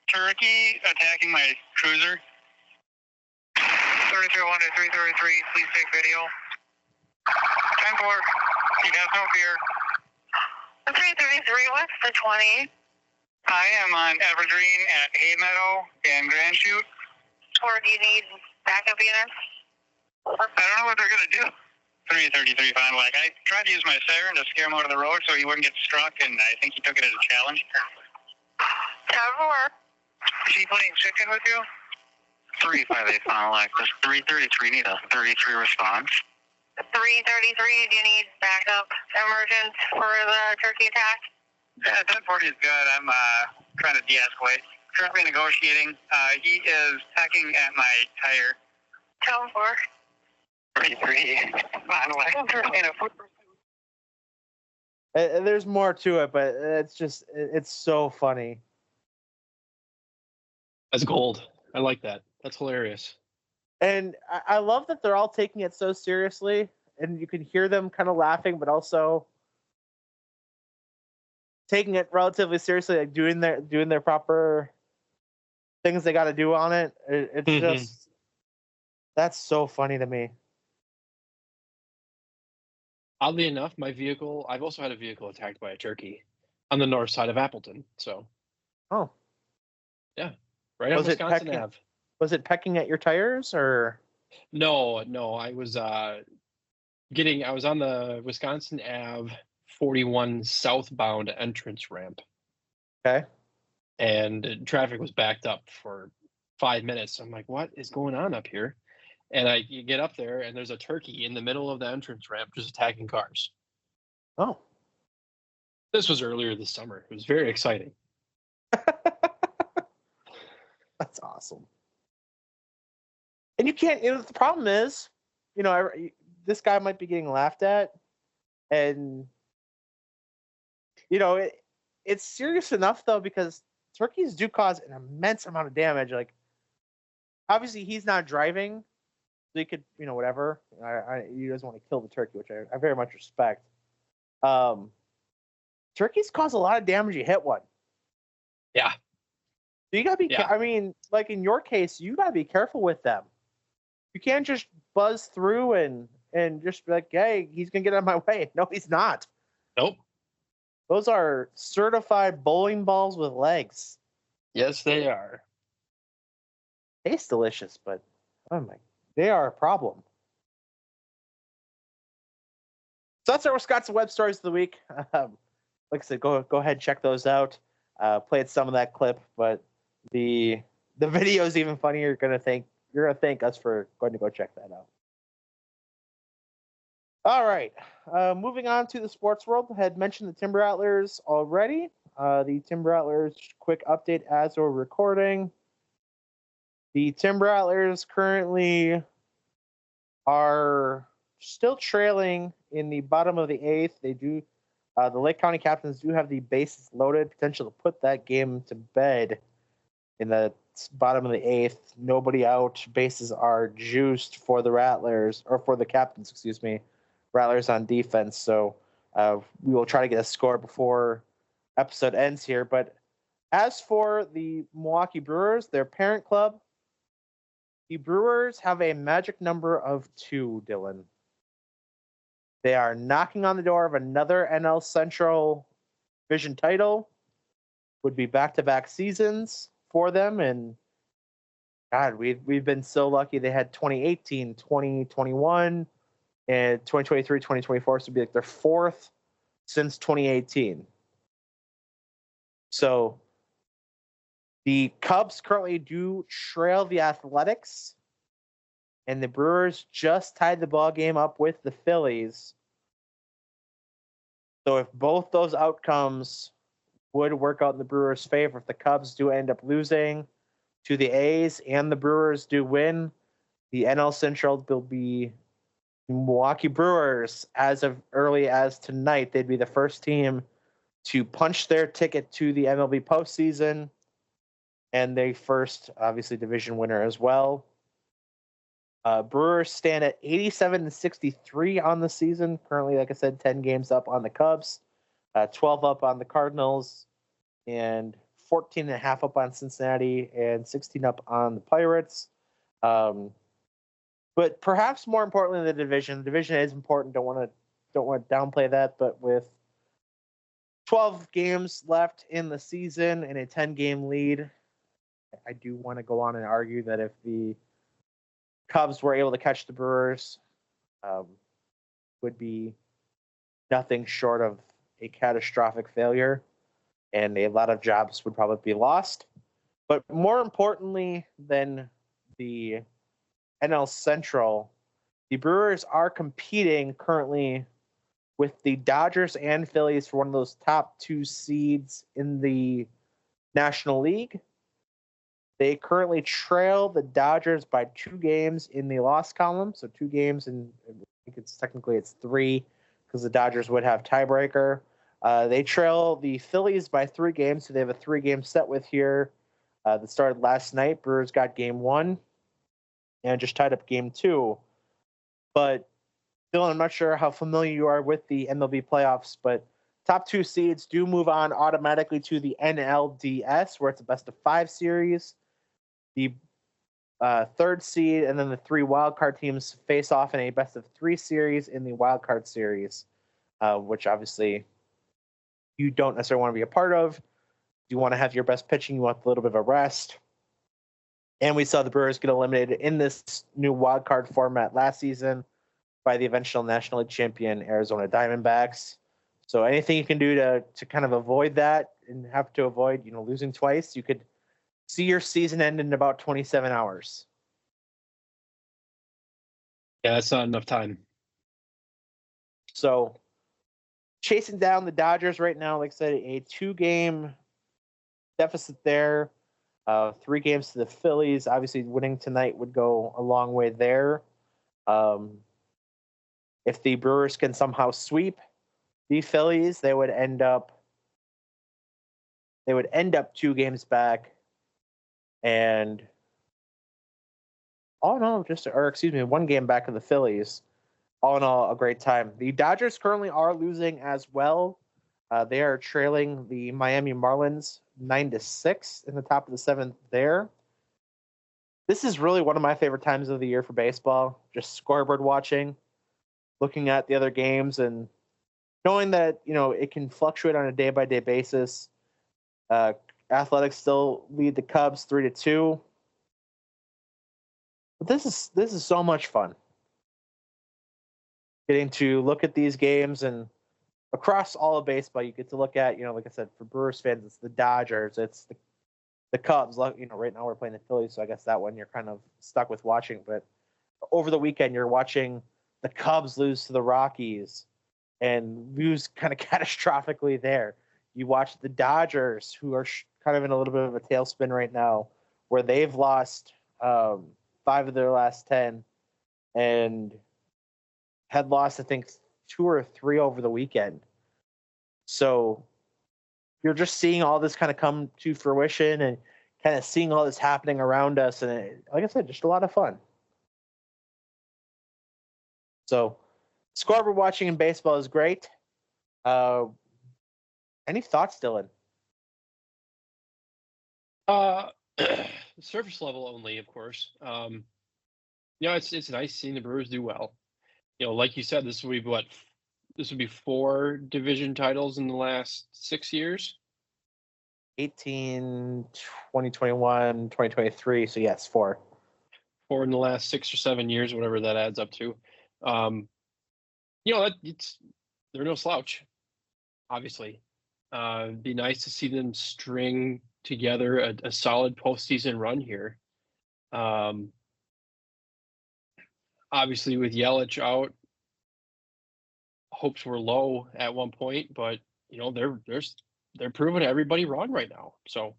turkey attacking my cruiser. 3301 to 333, please take video. 10-4, you have no fear. 333, what's the 20? I am on Evergreen at Hay Meadow and Grand Chute. Or do you need backup units? I don't know what they're going to do. 333 Fond du Lac. I tried to use my siren to scare him out of the road so he wouldn't get struck, and I think he took it as a challenge. 10-4. Is he playing chicken with you? 358 Fond du Lac. Does 333 need a 33 response? 333, do you need backup emergence for the turkey attack? Yeah, 1040 is good. I'm trying to de-escalate. Currently negotiating. He is hacking at my tire. 10-4. 33. There's more to it, but it's so funny. That's gold. I like that. That's hilarious. And I love that they're all taking it so seriously, and you can hear them kind of laughing, but also taking it relatively seriously, like doing their proper things they got to do on it. It's just, that's so funny to me. Oddly enough, I've also had a vehicle attacked by a turkey on the north side of Appleton. So, yeah, right on Wisconsin Ave. Was it pecking at your tires or? No. I was I was on the Wisconsin Ave 41 southbound entrance ramp. Okay. And traffic was backed up for 5 minutes. I'm like, what is going on up here? And you get up there, and there's a turkey in the middle of the entrance ramp just attacking cars. Oh. This was earlier this summer. It was very exciting. That's awesome. And you can't, the problem is, this guy might be getting laughed at, and, it's serious enough, though, because turkeys do cause an immense amount of damage. Like, obviously, he's not driving, so he could, whatever. He doesn't want to kill the turkey, which I very much respect. Turkeys cause a lot of damage. You hit one. Yeah. So you gotta be. I mean, like in your case, you gotta be careful with them. You can't just buzz through and just be like, "Hey, he's gonna get out of my way." No, he's not. Nope. Those are certified bowling balls with legs. Yes, they are. Tastes delicious, but Oh my, they are a problem. So that's our Wisconsin web stories of the week. Like I said, go ahead, check those out. Played some of that clip, but the video is even funnier. You're gonna thank us for going to go check that out. All right, moving on to the sports world. I had mentioned the Timber Rattlers already. The Timber Rattlers, quick update as we're recording. The Timber Rattlers currently are still trailing in the bottom of the eighth. They do. The Lake County Captains do have the bases loaded, potential to put that game to bed in the bottom of the eighth. Nobody out. Bases are juiced for the Rattlers, or for the Captains, excuse me. Rattlers on defense. So we will try to get a score before episode ends here. But as for the Milwaukee Brewers, their parent club, the Brewers have a magic number of 2, Dylan. They are knocking on the door of another NL Central Division title. Would be back-to-back seasons for them. And God, we've been so lucky. They had 2018, 2021, and 2023, 2024. So it'd be like their 4th since 2018. So the Cubs currently do trail the Athletics, and the Brewers just tied the ball game up with the Phillies. So if both those outcomes would work out in the Brewers' favor, if the Cubs do end up losing to the A's and the Brewers do win, the NL Central will be Milwaukee Brewers. As of early as tonight, they'd be the first team to punch their ticket to the MLB postseason, and they first, obviously, division winner as well. Brewers stand at 87-63 on the season. Currently, like I said, 10 games up on the Cubs, 12 up on the Cardinals, and 14.5 up on Cincinnati, and 16 up on the Pirates. But perhaps more importantly, the division is important. Don't want to downplay that. But with 12 games left in the season and a 10-game lead, I do want to go on and argue that if the Cubs were able to catch the Brewers, would be nothing short of a catastrophic failure, and a lot of jobs would probably be lost. But more importantly than the NL Central, the Brewers are competing currently with the Dodgers and Phillies for one of those top 2 seeds in the National League. They currently trail the Dodgers by 2 games in the loss column. So 2 games, and I think it's 3 because the Dodgers would have tiebreaker. They trail the Phillies by 3 games, so they have a 3-game set with here that started last night. Brewers got game 1 and just tied up game 2. But Dylan, I'm not sure how familiar you are with the MLB playoffs, but top 2 seeds do move on automatically to the NLDS, where it's a best-of-5 series. The 3rd seed and then the 3 wildcard teams face off in a best-of-3 series in the wildcard series, which obviously you don't necessarily want to be a part of. You want to have your best pitching. You want a little bit of a rest. And we saw the Brewers get eliminated in this new wildcard format last season by the eventual National League champion Arizona Diamondbacks. So anything you can do to kind of avoid that and have to avoid, losing twice, you could see your season end in about 27 hours. Yeah, that's not enough time. So chasing down the Dodgers right now, like I said, a 2-game deficit there. 3 games to the Phillies. Obviously, winning tonight would go a long way there. If the Brewers can somehow sweep the Phillies, they would end up 2 games back, and 1 game back of the Phillies. All in all, a great time. The Dodgers currently are losing as well. They are trailing the Miami Marlins 9-6 in the top of the 7th there. This is really one of my favorite times of the year for baseball, just scoreboard watching, looking at the other games and knowing that, it can fluctuate on a day-by-day basis. Athletics still lead the Cubs 3-2. But this is so much fun. Getting to look at these games and across all of baseball, you get to look at, like I said, for Brewers fans, it's the Dodgers, it's the Cubs. Right now we're playing the Phillies, so I guess that one you're kind of stuck with watching. But over the weekend, you're watching the Cubs lose to the Rockies and lose kind of catastrophically there. You watch the Dodgers, who are kind of in a little bit of a tailspin right now, where they've lost 5 of their last 10 and had lost, I think, 2 or 3 over the weekend. So you're just seeing all this kind of come to fruition and kind of seeing all this happening around us. And like I said, just a lot of fun. So scoreboard watching in baseball is great. Any thoughts, Dylan? Surface level only, of course. It's nice seeing the Brewers do well. Like you said, this would be 4 division titles in the last 6 years. 18, 2021, 2023. So yes, 4. 4 in the last 6 or 7 years, whatever that adds up to. They're no slouch, obviously. It'd be nice to see them string together a solid postseason run here. Obviously, with Yelich out, hopes were low at one point, but they're proving everybody wrong right now. So,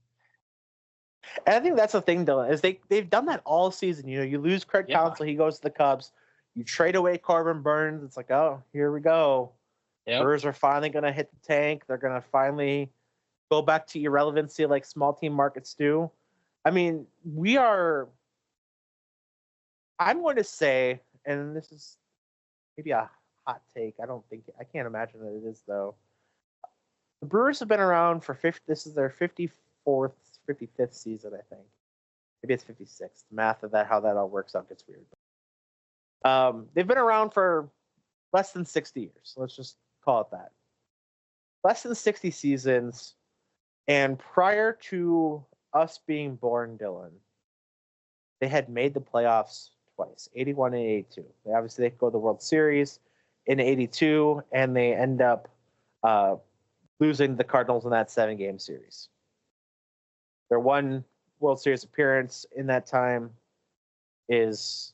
and I think that's the thing, Dylan, is they've done that all season. You lose Craig Counsell, he goes to the Cubs. You trade away Corbin Burns. It's like, oh, here we go. Yep. Brewers are finally going to hit the tank. They're going to finally go back to irrelevancy like small team markets do. I mean, I'm going to say, and this is maybe a hot take. I can't imagine that it is, though. The Brewers have been around for this is their 54th, 55th season, I think. Maybe it's 56th. The math of that, how that all works out gets weird. They've been around for less than 60 years. Let's just call it that. Less than 60 seasons. And prior to us being born, Dylan, they had made the playoffs twice, 81 and 82. They go to the World Series in 82, and they end up losing the Cardinals in that 7-game series. Their one World Series appearance in that time is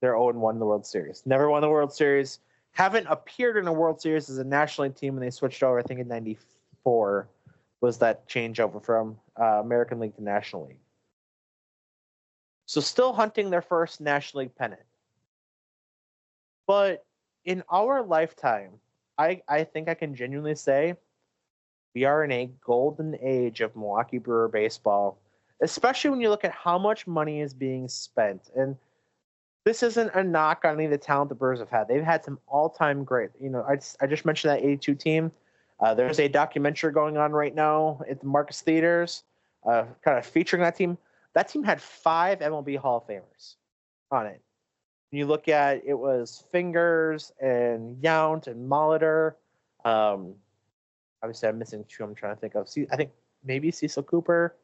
their 0-1 in the World Series. Never won the World Series. Haven't appeared in a World Series as a National League team when they switched over, I think in 94 was that changeover from American League to National League. So still hunting their first National League pennant. But in our lifetime, I think I can genuinely say we are in a golden age of Milwaukee Brewer baseball, especially when you look at how much money is being spent. And this isn't a knock on any of the talent the Brewers have had. They've had some all-time great. I just mentioned that 82 team. There's a documentary going on right now at the Marcus Theaters, kind of featuring that team. That team had 5 MLB Hall of Famers on it. When you look at it, was Fingers and Yount and Molitor. Obviously, I'm missing 2. I'm trying to think of. I think maybe Cecil Cooper.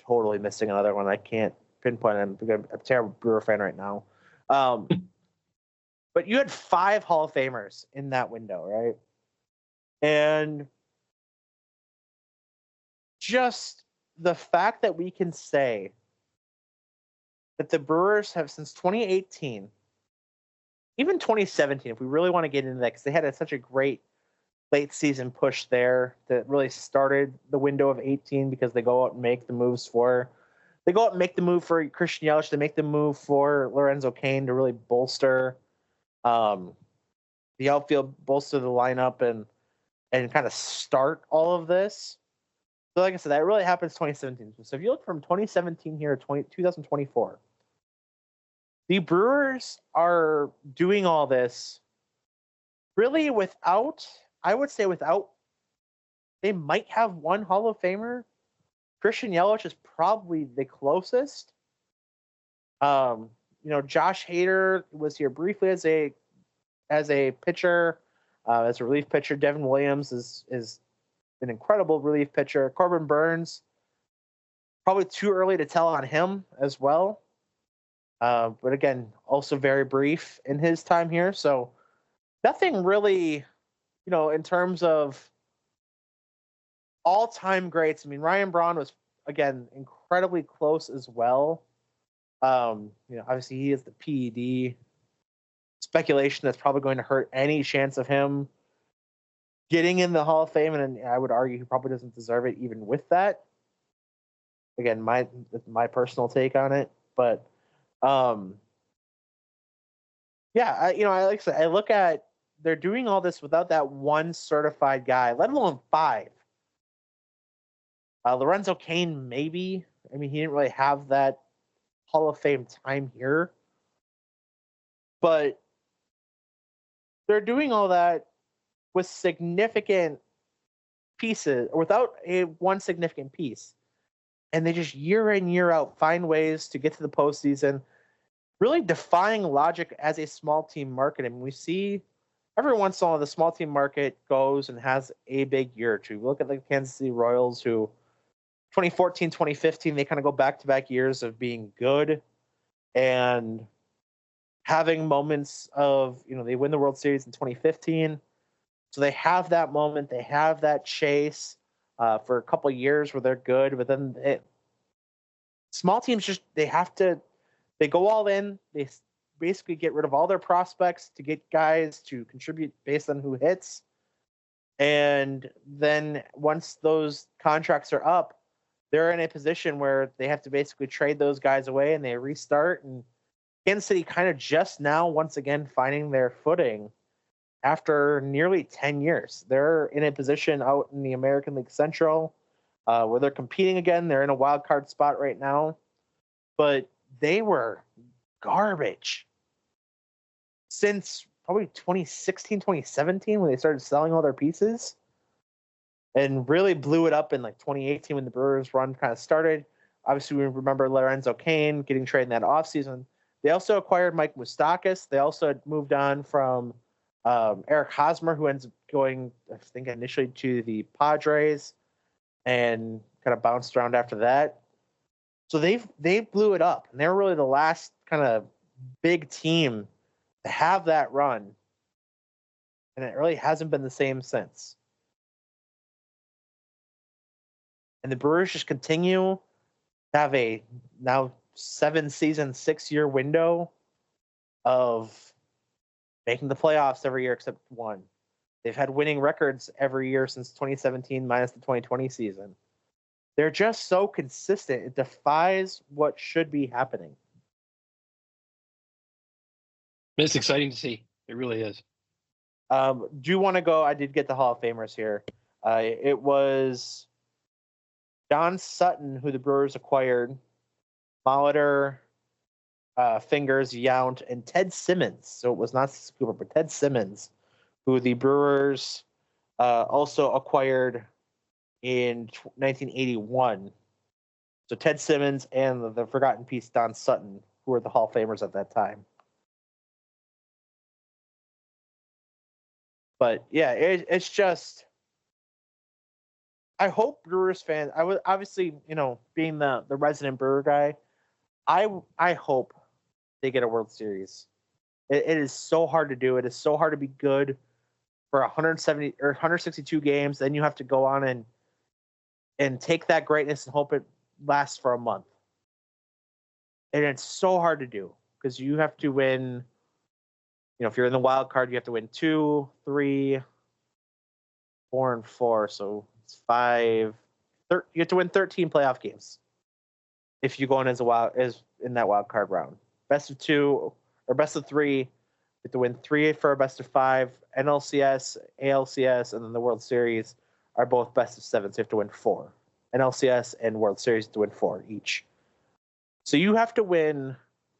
Totally missing another one. I can't pinpoint. I'm a terrible Brewer fan right now. But you had 5 Hall of Famers in that window, right? And just the fact that we can say that the Brewers have, since 2018, even 2017, if we really want to get into that, because they had such a great late season push there that really started the window of 18, because they go out and make the move for Christian Yelich, they make the move for Lorenzo Cain to really bolster the outfield, bolster the lineup, and kind of start all of this. So like I said, that really happens 2017. So if you look from 2017 here to 2024, the Brewers are doing all this really without, they might have one Hall of Famer. Christian Yelich is probably the closest. Josh Hader was here briefly as a pitcher, as a relief pitcher. Devin Williams is an incredible relief pitcher. Corbin Burns Probably too early to tell on him as well. But again, also very brief in his time here. So nothing really, in terms of all-time greats. I mean, Ryan Braun was, again, incredibly close as well. Obviously he is the PED. Speculation that's probably going to hurt any chance of him getting in the Hall of Fame, and I would argue he probably doesn't deserve it even with that. Again, my personal take on it, but like I said, I look at they're doing all this without that one certified guy, let alone 5. Lorenzo Cain, maybe. I mean, he didn't really have that Hall of Fame time here, but they're doing all that with significant pieces, or without one significant piece. And they just year in, year out find ways to get to the postseason, really defying logic as a small team market. I mean, we see every once in a while the small team market goes and has a big year or two. Look at the Kansas City Royals, who 2014, 2015, they kind of go back-to-back years of being good and having moments of, they win the World Series in 2015. So they have that moment. They have that chase for a couple of years where they're good. But then small teams they go all in. They basically get rid of all their prospects to get guys to contribute based on who hits. And then once those contracts are up, they're in a position where they have to basically trade those guys away and they restart. And Kansas City kind of just now, once again, finding their footing after nearly 10 years. They're in a position out in the American League Central where they're competing again. They're in a wild card spot right now. But they were garbage since probably 2016, 2017 when they started selling all their pieces, and really blew it up in like 2018 when the Brewers run kind of started. Obviously, we remember Lorenzo Cain getting traded in that offseason. They also acquired Mike Moustakas. They also had moved on from Eric Hosmer, who ends up going, I think, initially to the Padres and kind of bounced around after that. So they blew it up, and they were really the last kind of big team to have that run, and it really hasn't been the same since. And the Brewers just continue to have a now 7-season, 6-year window of making the playoffs every year except one. They've had winning records every year since 2017 minus the 2020 season. They're just so consistent. It defies what should be happening. It's exciting to see. It really is. Do you want to go? I did get the Hall of Famers here. It was Don Sutton, who the Brewers acquired, Molitor, Fingers, Yount, and Ted Simmons. So it was not Cooper, but Ted Simmons, who the Brewers also acquired in 1981. So Ted Simmons and the forgotten piece Don Sutton, who were the Hall of Famers at that time. But yeah, it's just, I hope Brewers fans, I was obviously, being the resident Brewer guy, I hope they get a World Series. It is so hard to do. It is so hard to be good for 170 or 162 games. Then you have to go on and take that greatness and hope it lasts for a month. And it's so hard to do because you have to win. If you're in the wild card, you have to win 2, 3, 4, and 4. So it's 5. You have to win 13 playoff games if you go in as in that wild card round. Best of 2 or best of 3. You have to win 3 for a best of 5. NLCS, ALCS, and then the World Series are both best of 7. So you have to win 4. NLCS and World Series to win 4 each. So you have to win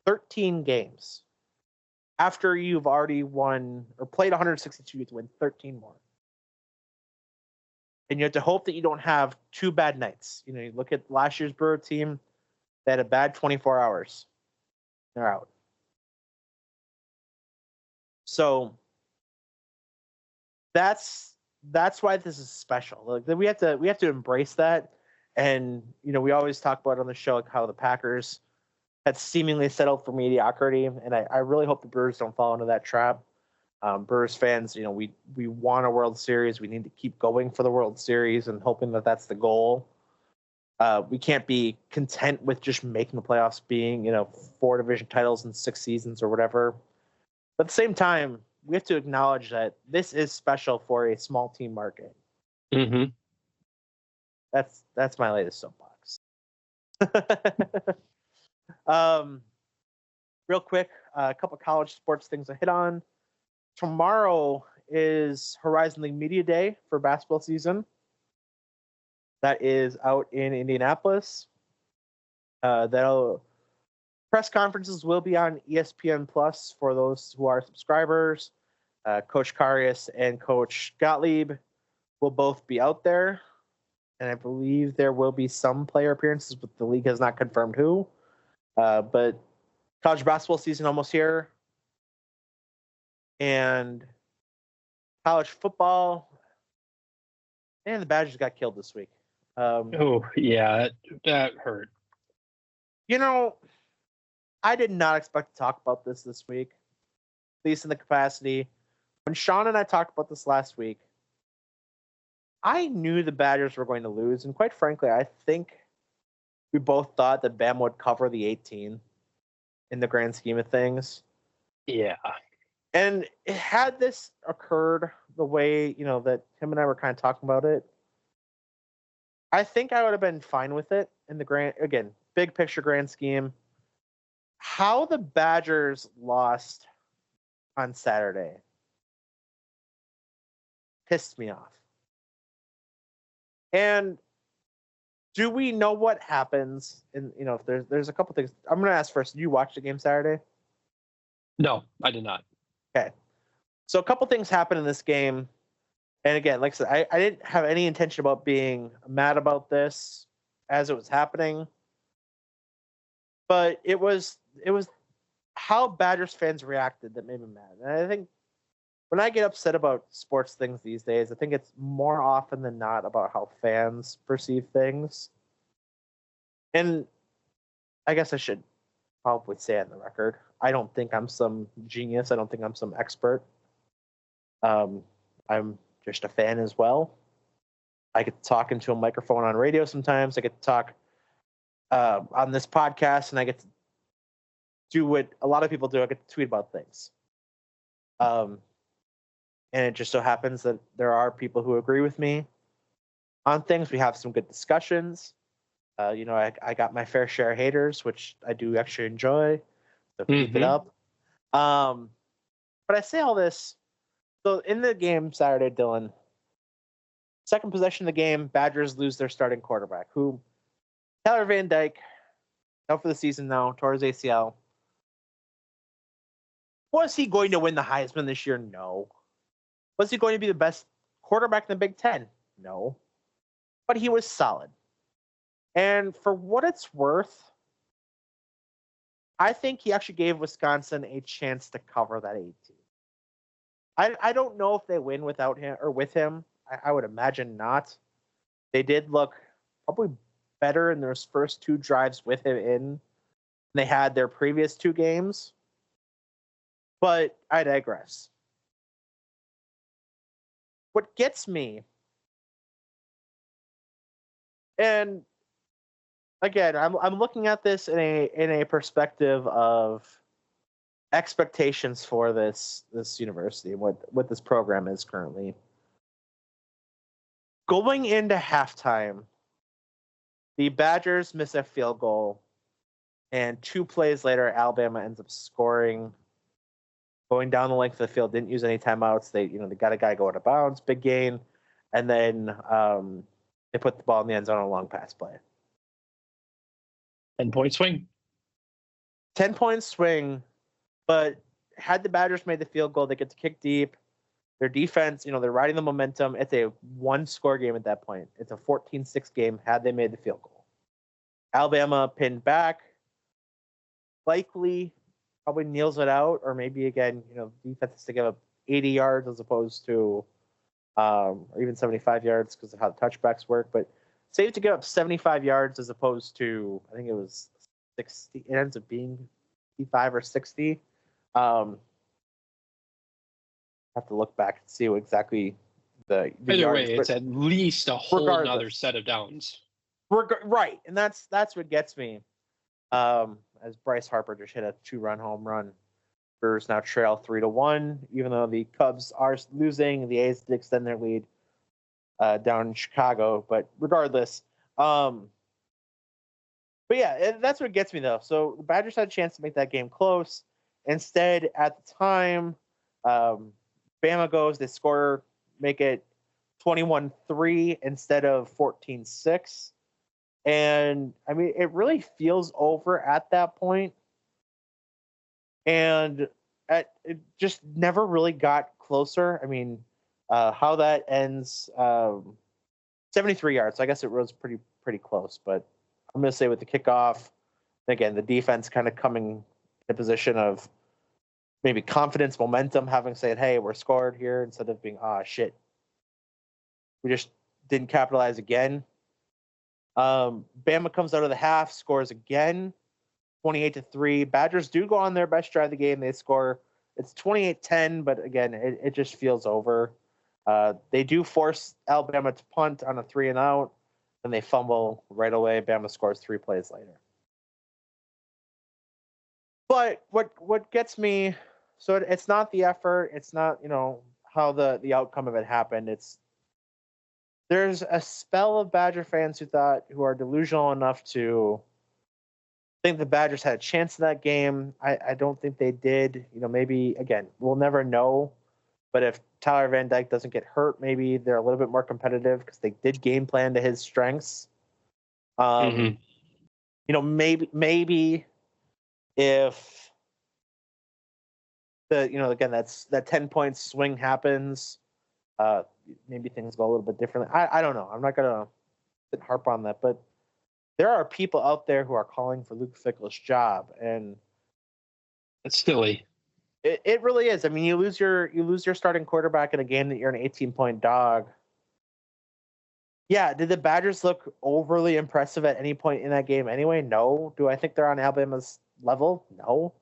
13 games. After you've already won or played 162, you have to win 13 more. And you have to hope that you don't have 2 bad nights. You look at last year's Brewer team, they had a bad 24 hours. They're out. So that's why this is special. Like, we have to embrace that. And, we always talk about on the show like how the Packers had seemingly settled for mediocrity. And I really hope the Brewers don't fall into that trap. Brewers fans, we want a World Series. We need to keep going for the World Series and hoping that that's the goal. We can't be content with just making the playoffs being, 4 division titles in 6 seasons or whatever. But at the same time, we have to acknowledge that this is special for a small team market. Mm-hmm. That's my latest soapbox. Real quick, a couple college sports things to hit on. Tomorrow is Horizon League Media Day for basketball season. That is out in Indianapolis. Press conferences will be on ESPN Plus for those who are subscribers. Coach Karius and Coach Gottlieb will both be out there. And I believe there will be some player appearances, but the league has not confirmed who. But college basketball season almost here. And college football. And the Badgers got killed this week. Oh, yeah, that hurt. I did not expect to talk about this week, at least in the capacity. When Sean and I talked about this last week, I knew the Badgers were going to lose. And quite frankly, I think we both thought that Bama would cover the 18 in the grand scheme of things. Yeah. And had this occurred the way, that him and I were kind of talking about it, I think I would have been fine with it in the big picture grand scheme. How the Badgers lost on Saturday pissed me off. And do we know what happens? And if there's a couple things. I'm going to ask first. Did you watch the game Saturday? No, I did not. Okay. So a couple things happened in this game. And again, like I said, I didn't have any intention about being mad about this as it was happening. But it was how Badgers fans reacted that made me mad. And I think when I get upset about sports things these days, I think it's more often than not about how fans perceive things. And I guess I should probably say on the record, I don't think I'm some genius. I don't think I'm some expert. I'm just a fan as well. I get to talk into a microphone on radio sometimes. I get to talk on this podcast, and I get to do what a lot of people do. I get to tweet about things. And it just so happens that there are people who agree with me on things. We have some good discussions. I got my fair share of haters, which I do actually enjoy. So keep it up. But I say all this. So in the game Saturday, Dylan, second possession of the game, Badgers lose their starting quarterback, who Tyler Van Dyke, out for the season now, tore his ACL. Was he going to win the Heisman this year? No. Was he going to be the best quarterback in the Big Ten? No. But he was solid. And for what it's worth, I think he actually gave Wisconsin a chance to cover that 18. I don't know if they win without him or with him. I would imagine not. They did look probably better in their first 2 drives with him in than they had their previous 2 games. But I digress. What gets me, and again, I'm looking at this in a perspective of expectations for this university, what this program is currently. Going into halftime, the Badgers miss a field goal, and 2 plays later, Alabama ends up scoring, going down the length of the field, didn't use any timeouts. They got a guy go out of bounds, big gain, and then they put the ball in the end zone on a long pass play. 10-point swing. 10-point swing, but had the Badgers made the field goal, they get to kick deep. Their defense, they're riding the momentum. It's a 1-score game at that point. It's a 14-6 game had they made the field goal. Alabama pinned back, likely probably kneels it out, or maybe again, defense has to give up 80 yards as opposed to or even 75 yards because of how the touchbacks work. But safe to give up 75 yards as opposed to, I think it was 60. It ends up being 55 or 60. Have to look back and see exactly the Either yards, way, it's at least a whole nother set of downs. Right, and that's what gets me. As Bryce Harper just hit a 2-run home run. Brewers now trail 3-1, even though the Cubs are losing. The A's did extend their lead down in Chicago, but regardless, but yeah, that's what gets me though. So the Badgers had a chance to make that game close. Instead, at the time, Bama goes, they score, make it 21-3 instead of 14-6. And I mean, it really feels over at that point. And it just never really got closer. I mean, how that ends, 73 yards. So I guess it was pretty close. But I'm going to say with the kickoff, again, the defense kind of coming in a position of maybe confidence, momentum, having said, hey, we're scored here, instead of being, shit. We just didn't capitalize again. Bama comes out of the half, scores again, 28-3. Badgers do go on their best drive of the game. They score. It's 28-10, but again, it just feels over. They do force Alabama to punt on a 3-and-out, and they fumble right away. Bama scores 3 plays later. But what gets me, so it's not the effort. It's not, how the outcome of it happened. There's a spell of Badger fans who are delusional enough to think the Badgers had a chance in that game. I don't think they did. Maybe, again, we'll never know. But if Tyler Van Dyke doesn't get hurt, maybe they're a little bit more competitive because they did game plan to his strengths. Maybe if again, that 10 point swing happens, maybe things go a little bit differently. I don't know. I'm not going to harp on that, but there are people out there who are calling for Luke Fickell's job, and it's silly. It really is. I mean, you lose your starting quarterback in a game that you're an 18-point dog. Yeah, did the Badgers look overly impressive at any point in that game anyway? No. Do I think they're on Alabama's level? No.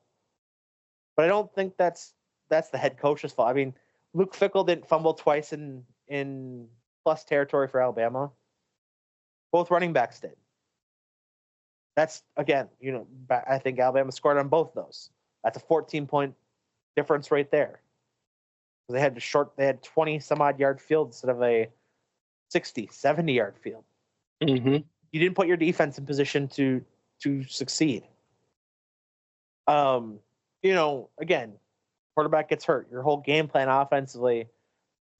But I don't think that's the head coach's fault. I mean, Luke Fickell didn't fumble twice in plus territory for Alabama. Both running backs did. That's, again, I think Alabama scored on both those. That's a 14-point difference right there. They had 20 some odd yard field instead of a 60, 70 yard field. Mm-hmm. You didn't put your defense in position to succeed. Again, quarterback gets hurt. Your whole game plan offensively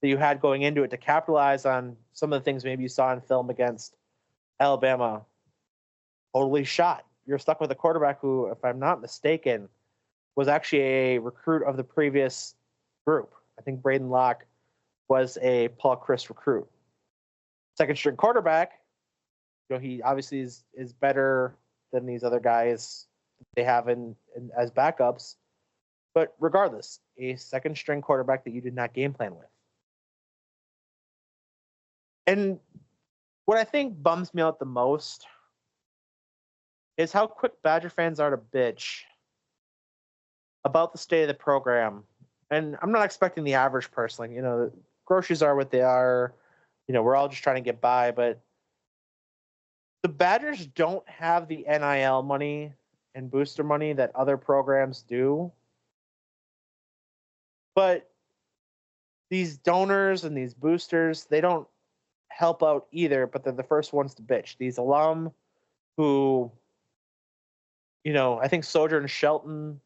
that you had going into it to capitalize on some of the things maybe you saw in film against Alabama, totally shot. You're stuck with a quarterback who, if I'm not mistaken, was actually a recruit of the previous group. I think Braden Locke was a Paul Chryst recruit. Second string quarterback, he obviously is better than these other guys they have in as backups. But regardless, a second string quarterback that you did not game plan with. And what I think bums me out the most is how quick Badger fans are to bitch about the state of the program. And I'm not expecting the average person. Groceries are what they are. We're all just trying to get by. But the Badgers don't have the NIL money and booster money that other programs do. But these donors and these boosters, they don't help out either, but they're the first ones to bitch. These alum who, I think Sojourn Shelton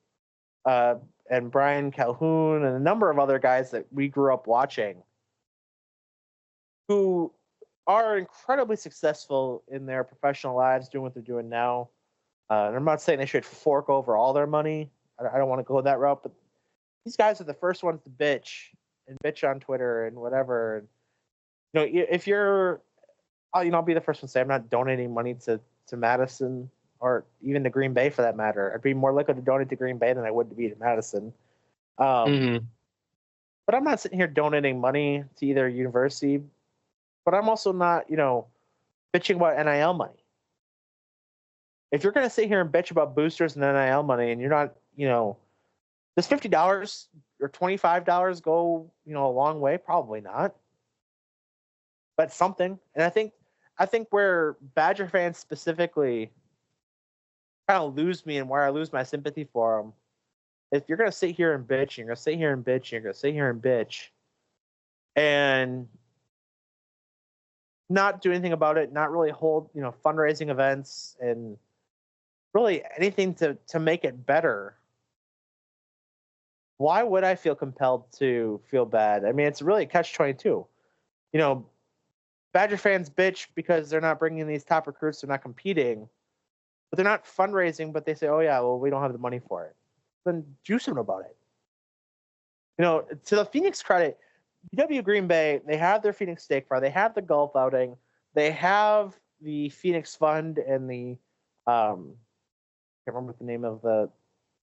and Brian Calhoun and a number of other guys that we grew up watching who are incredibly successful in their professional lives doing what they're doing now. And I'm not saying they should fork over all their money. I don't want to go that route, but these guys are the first ones to bitch on Twitter and whatever. And, if you're, I'll be the first one to say I'm not donating money to Madison or even to Green Bay for that matter. I'd be more likely to donate to Green Bay than I would to be to Madison. But I'm not sitting here donating money to either university. But I'm also not, bitching about NIL money. If you're going to sit here and bitch about boosters and NIL money, and you're not, does $50 or $25 go, a long way? Probably not. But something. And I think where Badger fans specifically kind of lose me and where I lose my sympathy for them, if you're going to sit here and bitch, you're going to sit here and bitch, you're going to sit here and bitch, and not do anything about it, not really hold, fundraising events and really anything to make it better, why would I feel compelled to feel bad? I mean, it's really a catch-22. Badger fans bitch because they're not bringing these top recruits, they're not competing, but they're not fundraising, but they say, oh, yeah, well, we don't have the money for it. Then do something about it. To the Phoenix credit, UW Green Bay, they have their Phoenix Steak Fry, they have the golf outing, they have the Phoenix Fund and the I can't remember what the name of the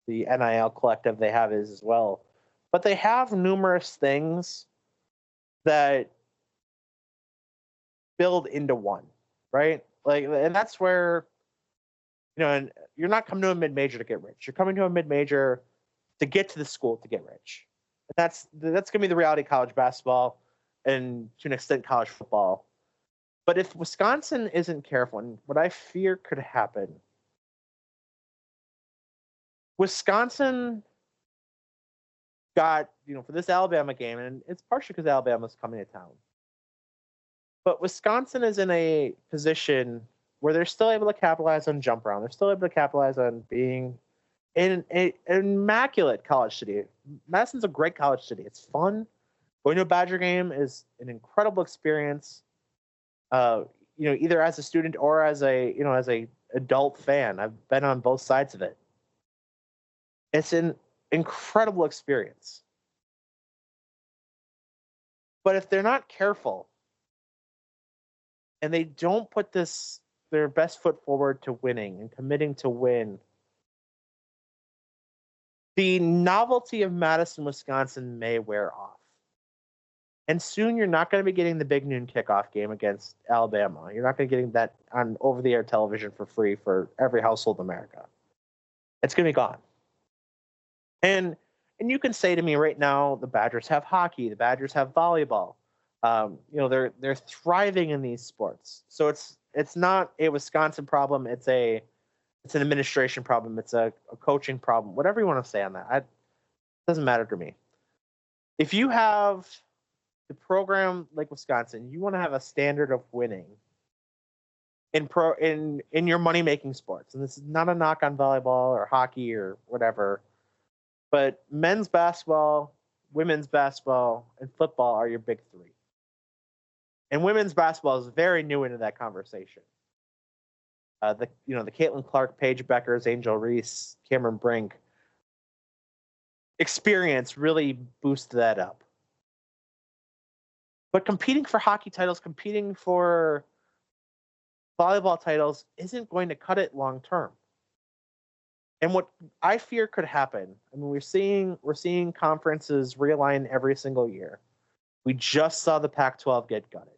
NIL collective they have is as well. But they have numerous things that build into one, right? And that's where, and you're not coming to a mid-major to get rich. You're coming to a mid-major to get to the school to get rich. And that's going to be the reality of college basketball and to an extent college football. But if Wisconsin isn't careful, and what I fear could happen, Wisconsin got, for this Alabama game, and it's partially because Alabama's coming to town, but Wisconsin is in a position where they're still able to capitalize on jump around. They're still able to capitalize on being in an immaculate college city. Madison's a great college city. It's fun. Going to a Badger game is an incredible experience. Either as a student or as a adult fan. I've been on both sides of it. It's an incredible experience. But if they're not careful and they don't put their best foot forward to winning and committing to win, the novelty of Madison, Wisconsin may wear off. And soon you're not going to be getting the big noon kickoff game against Alabama. You're not going to be getting that on over-the-air television for free for every household in America. It's going to be gone. And you can say to me right now, the Badgers have hockey, the Badgers have volleyball. They're thriving in these sports. So it's not a Wisconsin problem. It's an administration problem. It's a coaching problem. Whatever you want to say on that, it doesn't matter to me. If you have the program like Wisconsin, you want to have a standard of winning in your money making sports. And this is not a knock on volleyball or hockey or whatever. But men's basketball, women's basketball, and football are your big three. And women's basketball is very new into that conversation. The Caitlin Clark, Paige Beckers, Angel Reese, Cameron Brink experience really boosted that up. But competing for hockey titles, competing for volleyball titles isn't going to cut it long term. And what I fear could happen, I mean, we're seeing conferences realign every single year. We just saw the Pac-12 get gutted.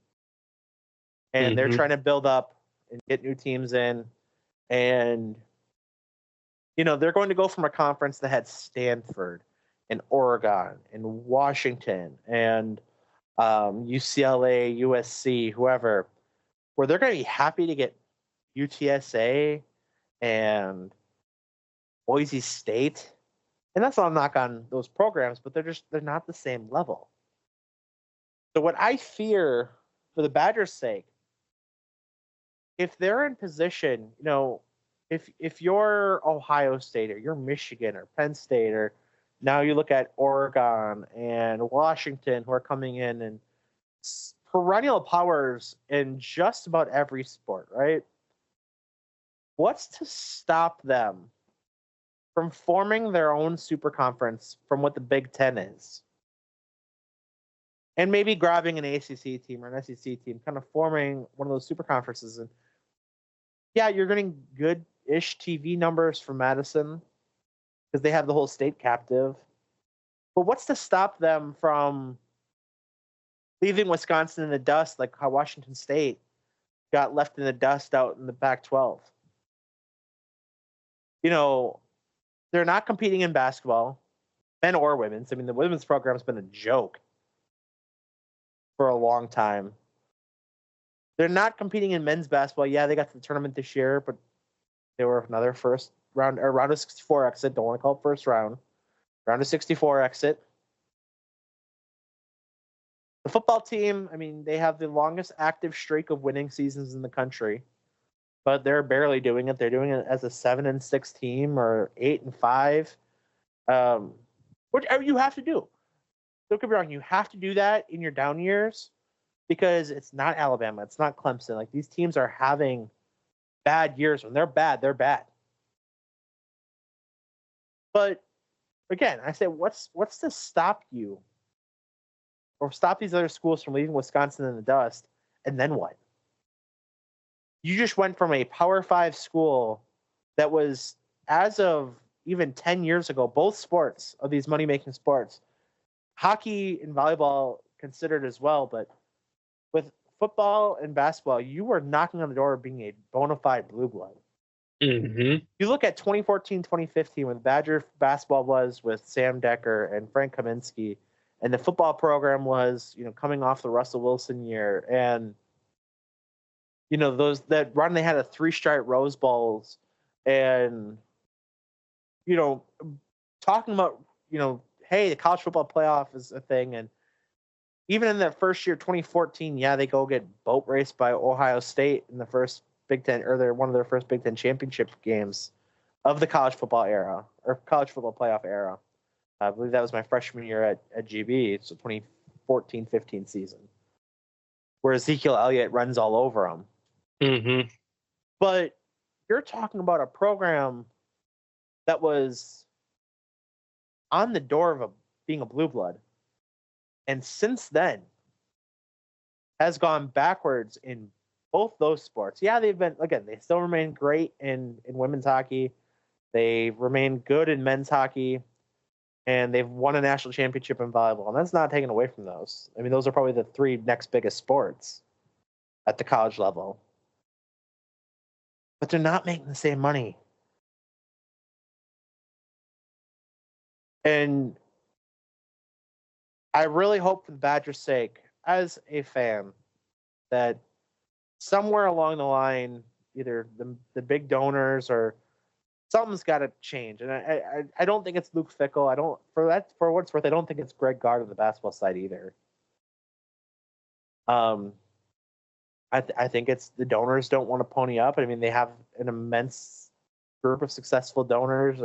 And they're trying to build up and get new teams in. And, they're going to go from a conference that had Stanford and Oregon and Washington and UCLA, USC, whoever, where they're going to be happy to get UTSA and Boise State. And that's not a knock on those programs, but they're not the same level. So what I fear for the Badgers' sake, if they're in position, if you're Ohio State or you're Michigan or Penn State, or now you look at Oregon and Washington who are coming in and perennial powers in just about every sport, right? What's to stop them from forming their own super conference from what the Big Ten is? And maybe grabbing an ACC team or an SEC team, kind of forming one of those super conferences. And yeah, you're getting good-ish TV numbers for Madison because they have the whole state captive. But what's to stop them from leaving Wisconsin in the dust like how Washington State got left in the dust out in the Pac-12. You know, they're not competing in basketball, men or women's. I mean, the women's program's been a joke for a long time. They're not competing in men's basketball. Yeah, they got to the tournament this year, but they were another first round or round of 64 exit. Don't want to call it first round. Round of 64 exit. The football team, I mean, they have the longest active streak of winning seasons in the country, but they're barely doing it. They're doing it as a 7-6 team or 8-5, whatever you have to do. Don't get me wrong, you have to do that in your down years because it's not Alabama, it's not Clemson. Like, these teams are having bad years. When they're bad, they're bad. But again, I say, what's to stop you or stop these other schools from leaving Wisconsin in the dust? And then what? You just went from a Power 5 school that was, as of even 10 years ago, both sports of these money-making sports, hockey and volleyball considered as well, but with football and basketball, you were knocking on the door of being a bona fide blue blood. Mm-hmm. You look at 2014, 2015, when Badger basketball was with Sam Decker and Frank Kaminsky, and the football program was, coming off the Russell Wilson year, and that run, they had a 3 straight Rose Bowls, and talking about hey, the college football playoff is a thing, and even in that first year, 2014, yeah, they go get boat raced by Ohio State in the first Big Ten, or they're one of their first Big Ten championship games of the college football era or college football playoff era. I believe that was my freshman year at GB. It's the 2014-15 season, where Ezekiel Elliott runs all over them. Mm-hmm. But you're talking about a program that was on the door of being a blue blood, and since then has gone backwards in both those sports. Yeah, they still remain great in women's hockey. They remain good in men's hockey, and they've won a national championship in volleyball, and that's not taken away from those. I mean, those are probably the 3 next biggest sports at the college level. But they're not making the same money. And I really hope, for the Badgers' sake, as a fan, that somewhere along the line, either the big donors or something's got to change. And I don't think it's Luke Fickell. For what it's worth, I don't think it's Greg Gard on the basketball side either. I think it's the donors don't want to pony up. I mean, they have an immense group of successful donors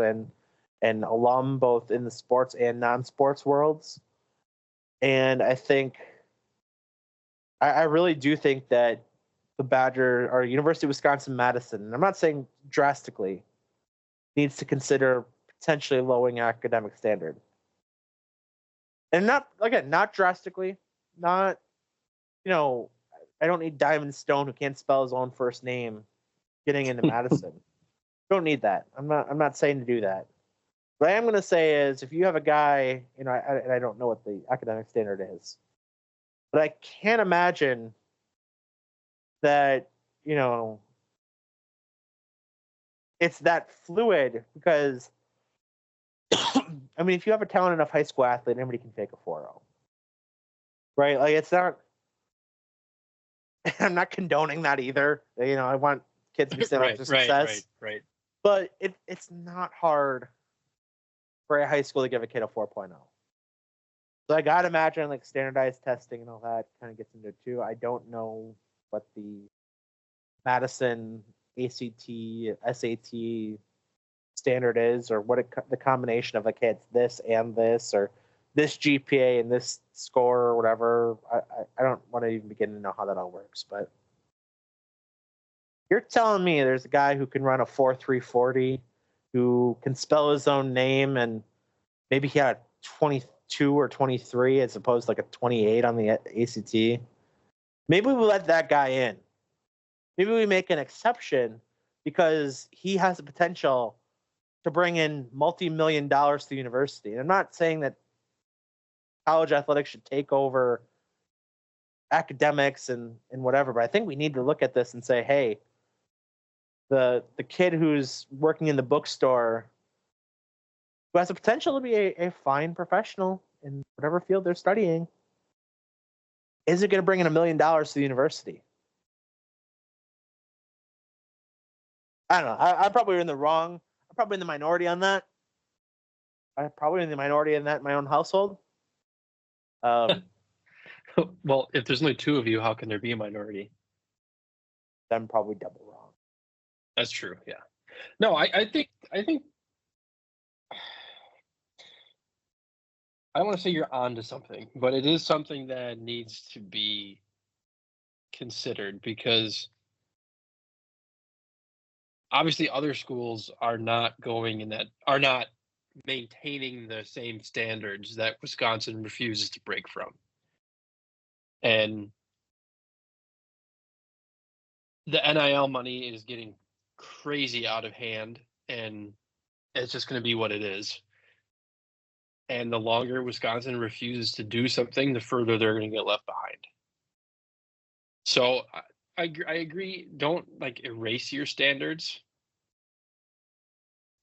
and alum, both in the sports and non-sports worlds. And I really do think that the Badger or University of Wisconsin-Madison, and I'm not saying drastically, needs to consider potentially lowering academic standard. And not drastically, not, I don't need Diamond Stone, who can't spell his own first name, getting into Madison. Don't need that. I'm not saying to do that. What I am going to say is, if you have a guy, I don't know what the academic standard is, but I can't imagine that, it's that fluid, because, I mean, if you have a talented enough high school athlete, anybody can take a 4.0. Right? Like, it's not, I'm not condoning that either. I want kids to be set up for success. Right. But it's not hard for a high school to give a kid a 4.0. So I got to imagine, like, standardized testing and all that kind of gets into it too. I don't know what the Madison ACT, SAT standard is, or what the combination of, like, hey, it's this and this, or this GPA and this score or whatever. I don't want to even begin to know how that all works. But you're telling me there's a guy who can run a 4.340, who can spell his own name, and maybe he had a 22 or 23 as opposed to like a 28 on the ACT. Maybe we let that guy in. Maybe we make an exception because he has the potential to bring in multi-million dollars to the university. And I'm not saying that college athletics should take over academics and whatever. But I think we need to look at this and say, hey, the kid who's working in the bookstore who has the potential to be a fine professional in whatever field they're studying, is it going to bring in $1 million to the university? I don't know. I'm probably in the wrong. I'm probably in the minority on that. I'm probably in the minority in that in my own household. Well, if there's only two of you, how can there be a minority? I'm probably double wrong. That's true. Yeah. No, I think I don't want to say you're onto something, but it is something that needs to be considered because obviously other schools are not maintaining the same standards that Wisconsin refuses to break from. And the NIL money is getting crazy out of hand, and it's just going to be what it is. And the longer Wisconsin refuses to do something, the further they're going to get left behind. So I agree. Don't erase your standards,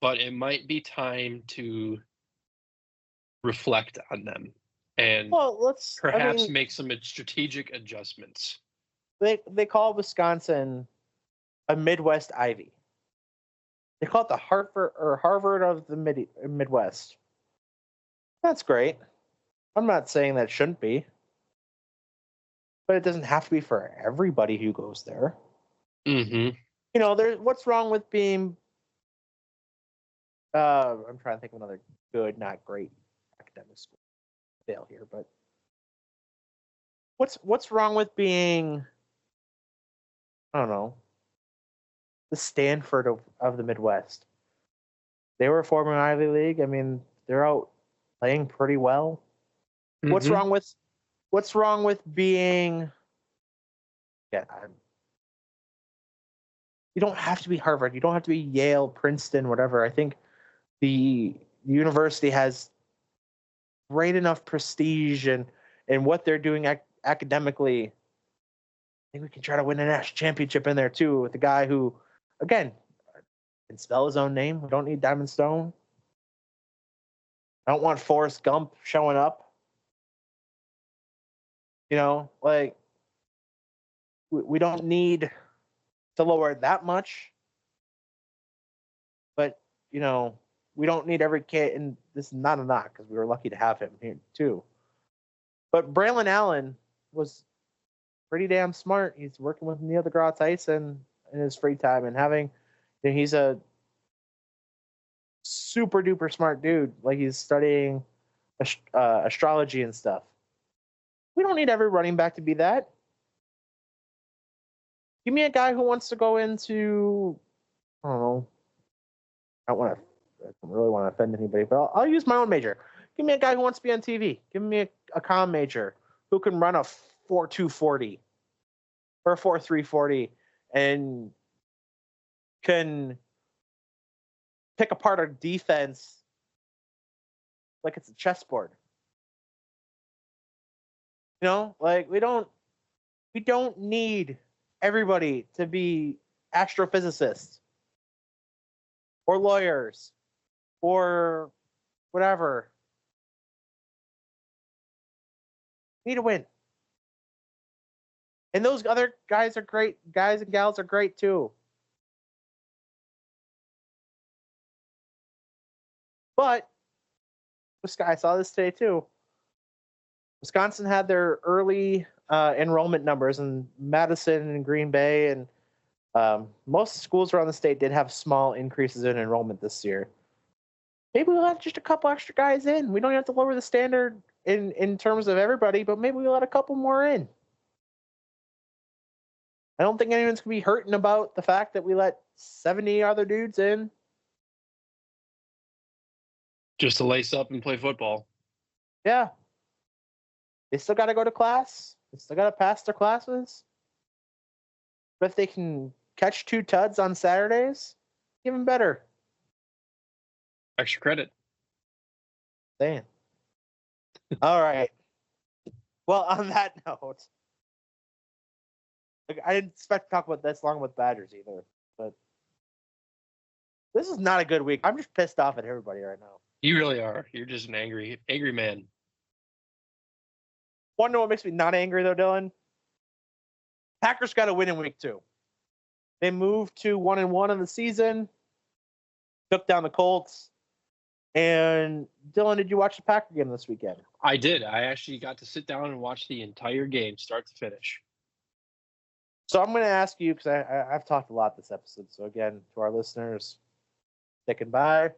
but it might be time to reflect on them and perhaps make some strategic adjustments. They call Wisconsin a Midwest Ivy. They call it the Harvard of the Midwest. That's great. I'm not saying that shouldn't be, but it doesn't have to be for everybody who goes there. Mm-hmm. What's wrong with being? I'm trying to think of another good, not great academic school. Fail here, but what's wrong with being? I don't know. The Stanford of the Midwest. They were former Ivy League. I mean, they're out playing pretty well. Mm-hmm. What's wrong with being? Yeah, you don't have to be Harvard. You don't have to be Yale, Princeton, whatever. I think the university has great enough prestige and what they're doing academically. I think we can try to win a national championship in there too with the guy who, again, can spell his own name. We don't need Diamond Stone. I don't want Forrest Gump showing up. We don't need to lower it that much. But, we don't need every kid, and this is not a knock because we were lucky to have him here too. But Braylon Allen was pretty damn smart. He's working with Neil deGrasse Tyson in his free time and having, he's a super duper smart dude. Like he's studying astrology and stuff. We don't need every running back to be that. Give me a guy who wants to go into, I don't know. I don't really want to offend anybody, but I'll use my own major. Give me a guy who wants to be on TV. Give me a comm major who can run a 4.240 or a 4.340 and can pick apart our defense like it's a chessboard. We don't need everybody to be astrophysicists or lawyers or whatever. We need to win. And those other guys are great. Guys and gals are great too. But I saw this today too. Wisconsin had their early enrollment numbers, and Madison and Green Bay and most schools around the state did have small increases in enrollment this year. Maybe we'll have just a couple extra guys in. We don't have to lower the standard in terms of everybody, but maybe we'll let a couple more in. I don't think anyone's going to be hurting about the fact that we let 70 other dudes in. Just to lace up and play football. Yeah. They still got to go to class. They still got to pass their classes. But if they can catch 2 tuds on Saturdays, even better. Extra credit. Damn. All right. Well, on that note, Like, I didn't expect to talk about this long with Badgers either, but this is not a good week. I'm just pissed off at everybody right now. You really are. You're just an angry man. Want to know what makes me not angry though, Dylan? Packers got to win in week 2. They moved to 1-1 in the season, took down the Colts. And Dylan, did you watch the Packer game this weekend? I did. I actually got to sit down and watch the entire game, start to finish. So I'm going to ask you, because I've talked a lot this episode. So again, to our listeners, sticking by,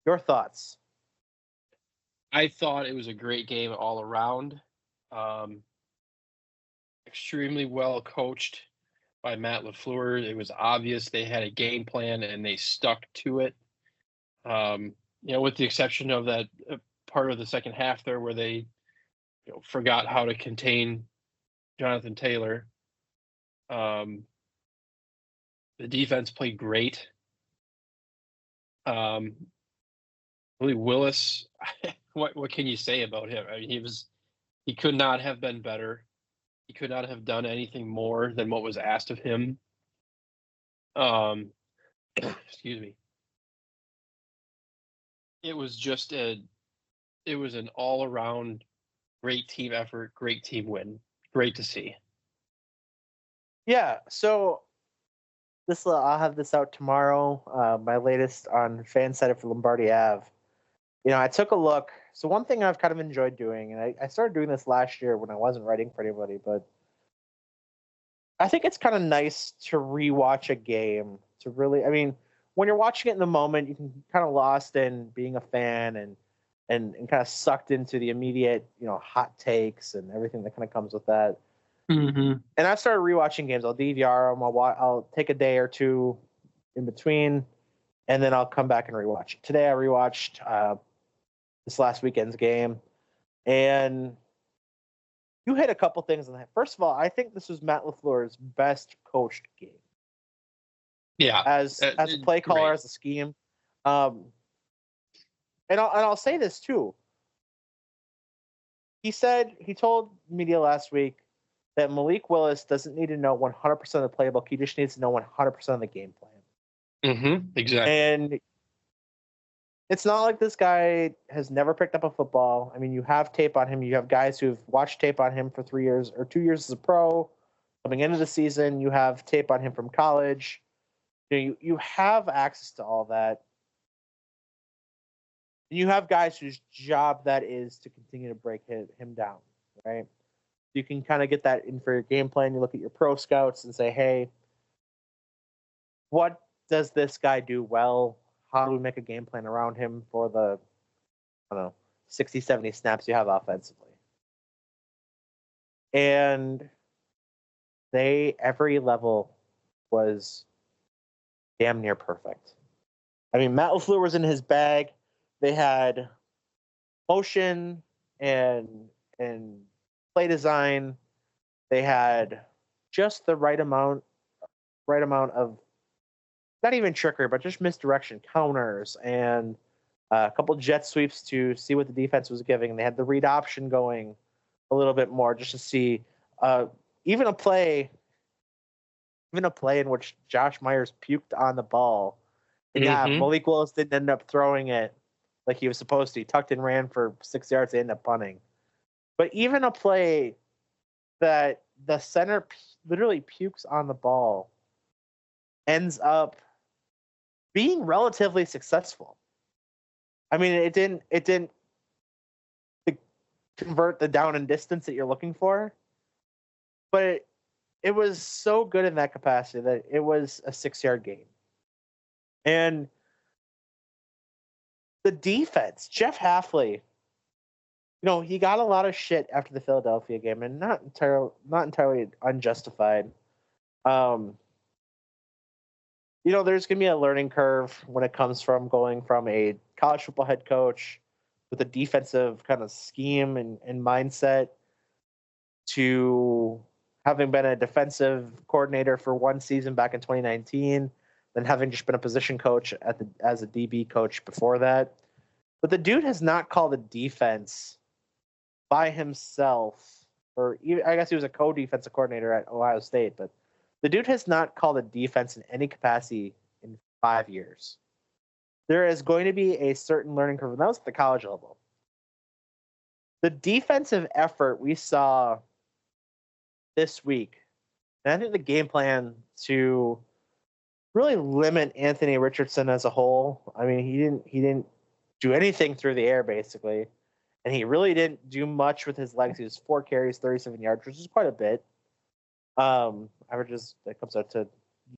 your thoughts. I thought it was a great game all around. Extremely well coached by Matt LaFleur. It was obvious they had a game plan and they stuck to it. With the exception of that part of the second half there where they forgot how to contain Jonathan Taylor. The defense played great. Really, Willis, what can you say about him? I mean, he could not have been better. He could not have done anything more than what was asked of him. Excuse me. It was just an all-around great team effort, great team win. Great to see. Yeah, so I'll have this out tomorrow. My latest on FanSided for Lombardi Ave. I took a look. So one thing I've kind of enjoyed doing, and I started doing this last year when I wasn't writing for anybody, but I think it's kind of nice to rewatch a game to really, when you're watching it in the moment, you can kind of lost in being a fan and kind of sucked into the immediate, hot takes and everything that kind of comes with that. Mm-hmm. And I've started rewatching games. I'll DVR them. I'll take a day or two in between, and then I'll come back and rewatch. Today I rewatched this last weekend's game, and you hit a couple things on that. First of all, I think this was Matt LaFleur's best coached game. Yeah, as a play caller, great. as a scheme, and I'll say this too. He told media last week that Malik Willis doesn't need to know 100% of the playbook. He just needs to know 100% of the game plan. Mm-hmm. Exactly. And it's not like this guy has never picked up a football. I mean, you have tape on him. You have guys who've watched tape on him for 3 years or 2 years as a pro. Coming into the season, you have tape on him from college. You have access to all that. You have guys whose job that is to continue to break him down, right? You can kind of get that in for your game plan. You look at your pro scouts and say, hey, what does this guy do well? How do we make a game plan around him for the, 60, 70 snaps you have offensively? And every level was damn near perfect. I mean, Matt LaFleur was in his bag. They had motion and play design. They had just the right amount of not even trickery, but just misdirection, counters, and a couple jet sweeps to see what the defense was giving. They had the read option going a little bit more just to see even a play in which Josh Myers puked on the ball. And yeah, Malik Willis didn't end up throwing it like he was supposed to. He tucked and ran for 6 yards. They ended up punting. But even a play that the center literally pukes on the ball ends up being relatively successful. I mean, it didn't convert the down and distance that you're looking for, but it was so good in that capacity that it was a 6-yard gain. And the defense, Jeff Hafley, he got a lot of shit after the Philadelphia game, and not entirely unjustified. There's going to be a learning curve when it comes from going from a college football head coach with a defensive kind of scheme and mindset to having been a defensive coordinator for one season back in 2019, then having just been a position coach as a DB coach before that. But the dude has not called a defense by himself or even, I guess he was a co-defensive coordinator at Ohio State, but the dude has not called a defense in any capacity in 5 years. There is going to be a certain learning curve, and that was at the college level. The defensive effort we saw this week, and I think the game plan to really limit Anthony Richardson as a whole. I mean, he didn't do anything through the air basically, and he really didn't do much with his legs. He was 4 carries, 37 yards, which is quite a bit. Averages that comes out to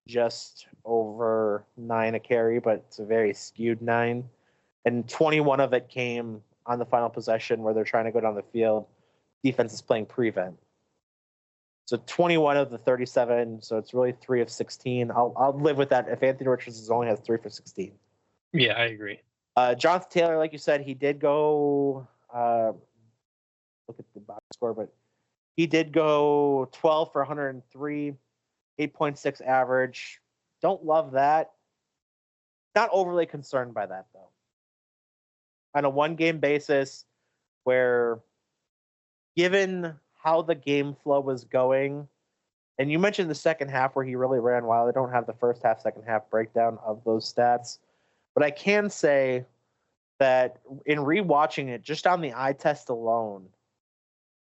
just over 9 a carry, but it's a very skewed 9. And 21 of it came on the final possession where they're trying to go down the field. Defense is playing prevent. So 21 of the 37, so it's really 3 of 16. I'll live with that if Anthony Richardson only has 3 for 16. Yeah, I agree. Jonathan Taylor, like you said, he did go look at the box score, but he did go 12 for 103, 8.6 average. Don't love that. Not overly concerned by that, though. On a one-game basis, where given how the game flow was going, and you mentioned the second half where he really ran wild. I don't have the first half, second half breakdown of those stats, but I can say that in rewatching it, just on the eye test alone,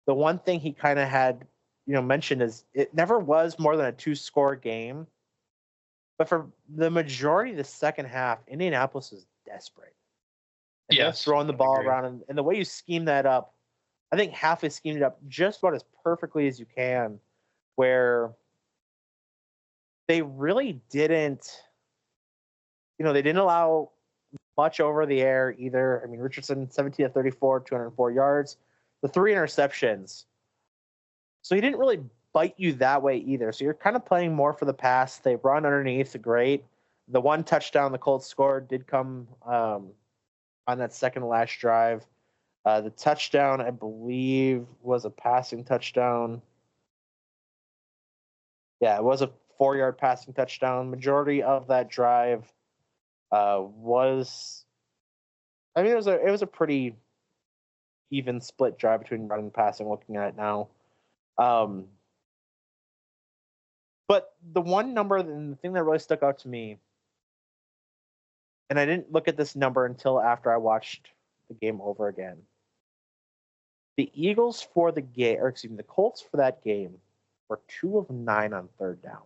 the one thing he kind of had, mentioned is it never was more than a 2-score game. But for the majority of the second half, Indianapolis was desperate. And they're throwing the ball around. And the way you scheme that up, I think half is schemed up just about as perfectly as you can, where they really didn't, they didn't allow much over the air either. I mean, Richardson, 17 of 34, 204 yards, the 3 interceptions. So he didn't really bite you that way either. So you're kind of playing more for the pass. They run underneath, great. The one touchdown the Colts scored did come on that second last drive. The touchdown, I believe, was a passing touchdown. Yeah, it was a 4-yard passing touchdown. Majority of that drive was, I mean, it was a pretty even split drive between running and passing. Looking at it now, but the one number and the thing that really stuck out to me, and I didn't look at this number until after I watched the game over again. The Eagles for the game, or excuse me, the Colts for that game were 2 of 9 on third down.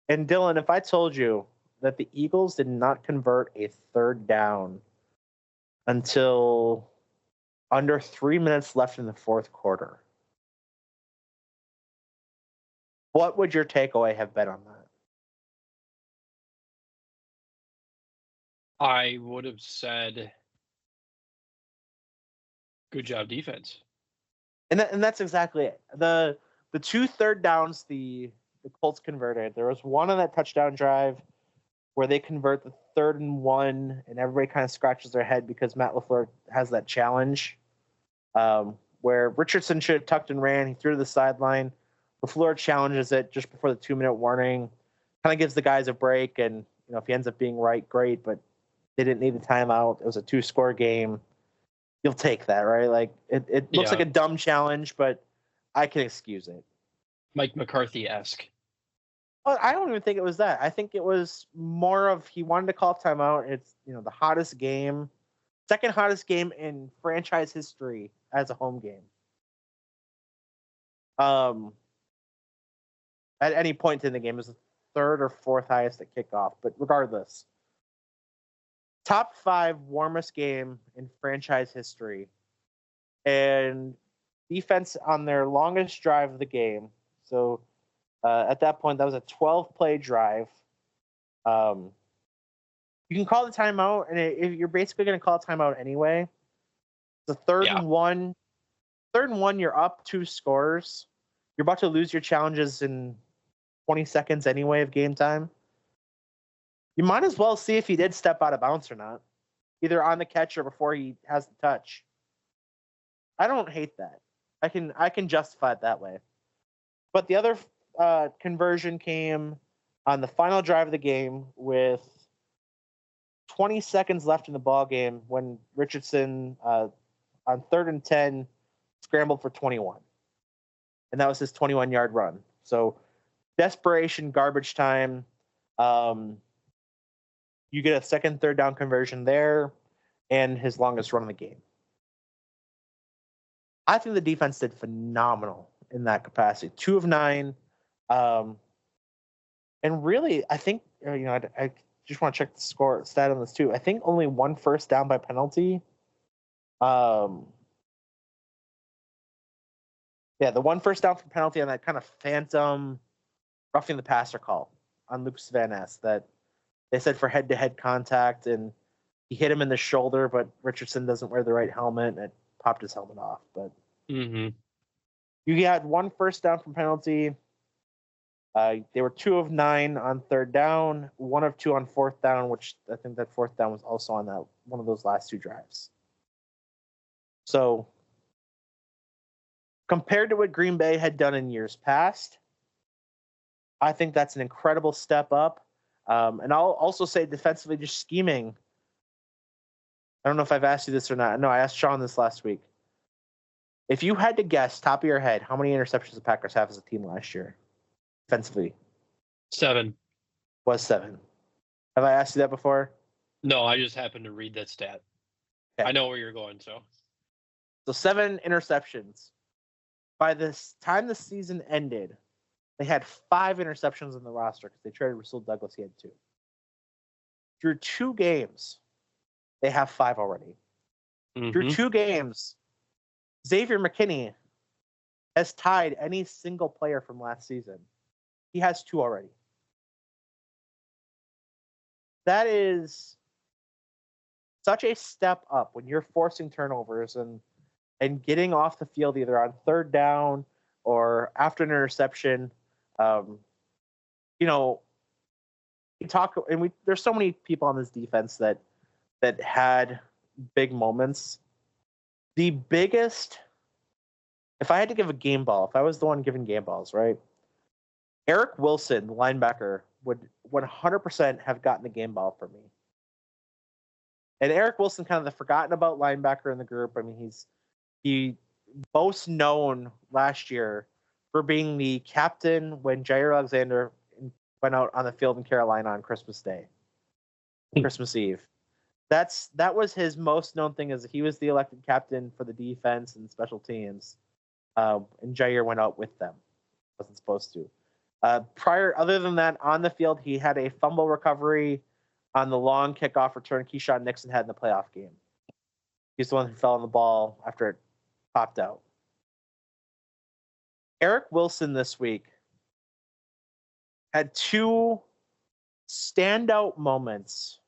And Dylan, if I told you that the Eagles did not convert a third down until under 3 minutes left in the fourth quarter, what would your takeaway have been on that? I would have said, good job, defense. And that's exactly it. The 2 third downs the Colts converted. There was one on that touchdown drive where they convert the 3rd and 1, and everybody kind of scratches their head because Matt LaFleur has that challenge where Richardson should have tucked and ran. He threw to the sideline. LaFleur challenges it just before the 2-minute warning. Kind of gives the guys a break, and if he ends up being right, great. But they didn't need the timeout. It was a 2-score game. You'll take that, right? Like it looks like a dumb challenge, but I can excuse it. Mike McCarthy-esque. Well, I don't even think it was that. I think it was more of he wanted to call timeout. It's the hottest game, second hottest game in franchise history as a home game. At any point in the game, it was the 3rd or 4th highest at kickoff. But regardless, top 5 warmest game in franchise history, and defense on their longest drive of the game. So at that point, that was a 12-play drive. You can call the timeout, and if you're basically going to call a timeout anyway. The 3rd and 1. 3rd and 1, you're up 2 scores. You're about to lose your challenges in 20 seconds anyway of game time. You might as well see if he did step out of bounds or not, either on the catch or before he has the touch. I don't hate that. I can justify it that way. But the other conversion came on the final drive of the game with 20 seconds left in the ball game when Richardson on 3rd and 10, scrambled for 21. And that was his 21-yard run. So desperation, garbage time. You get a second, third down conversion there, and his longest run of the game. I think the defense did phenomenal in that capacity. 2 of 9. And really, I think, I just want to check the stat on this too. I think only 1 first down by penalty. The 1 first down for penalty on that kind of phantom roughing the passer call on Lucas Van Ness that they said for head-to-head contact, and he hit him in the shoulder, but Richardson doesn't wear the right helmet, and it popped his helmet off. But you had 1 first down from penalty. They were 2 of 9 on 3rd down, 1 of 2 on 4th down, which I think that 4th down was also on that one of those last 2 drives. So compared to what Green Bay had done in years past, I think that's an incredible step up. And I'll also say defensively, just scheming. I don't know if I've asked you this or not. No, I asked Sean this last week. If you had to guess, top of your head, how many interceptions the Packers have as a team last year? Defensively. 7. Was 7. Have I asked you that before? No, I just happened to read that stat. Okay. I know where you're going, so 7 interceptions. By the time the season ended, they had 5 interceptions on the roster because they traded Rasul Douglas. He had 2. Through 2 games, they have 5 already. Through 2 games, Xavier McKinney has tied any single player from last season. He has 2 already. That is such a step up when you're forcing turnovers and getting off the field either on 3rd down or after an interception. There's so many people on this defense that had big moments. The biggest, if I had to give a game ball, if I was the one giving game balls, right? Eric Wilson, the linebacker, would 100% have gotten the game ball for me. And Eric Wilson, kind of the forgotten about linebacker in the group. I mean, he most known last year for being the captain when Jair Alexander went out on the field in Carolina on Christmas Day, Christmas Eve. That was his most known thing, is he was the elected captain for the defense and special teams. And Jair went out with them. Wasn't supposed to. Other than that, on the field, he had a fumble recovery on the long kickoff return Keyshawn Nixon had in the playoff game. He's the one who fell on the ball after it popped out. Eric Wilson this week had 2 standout moments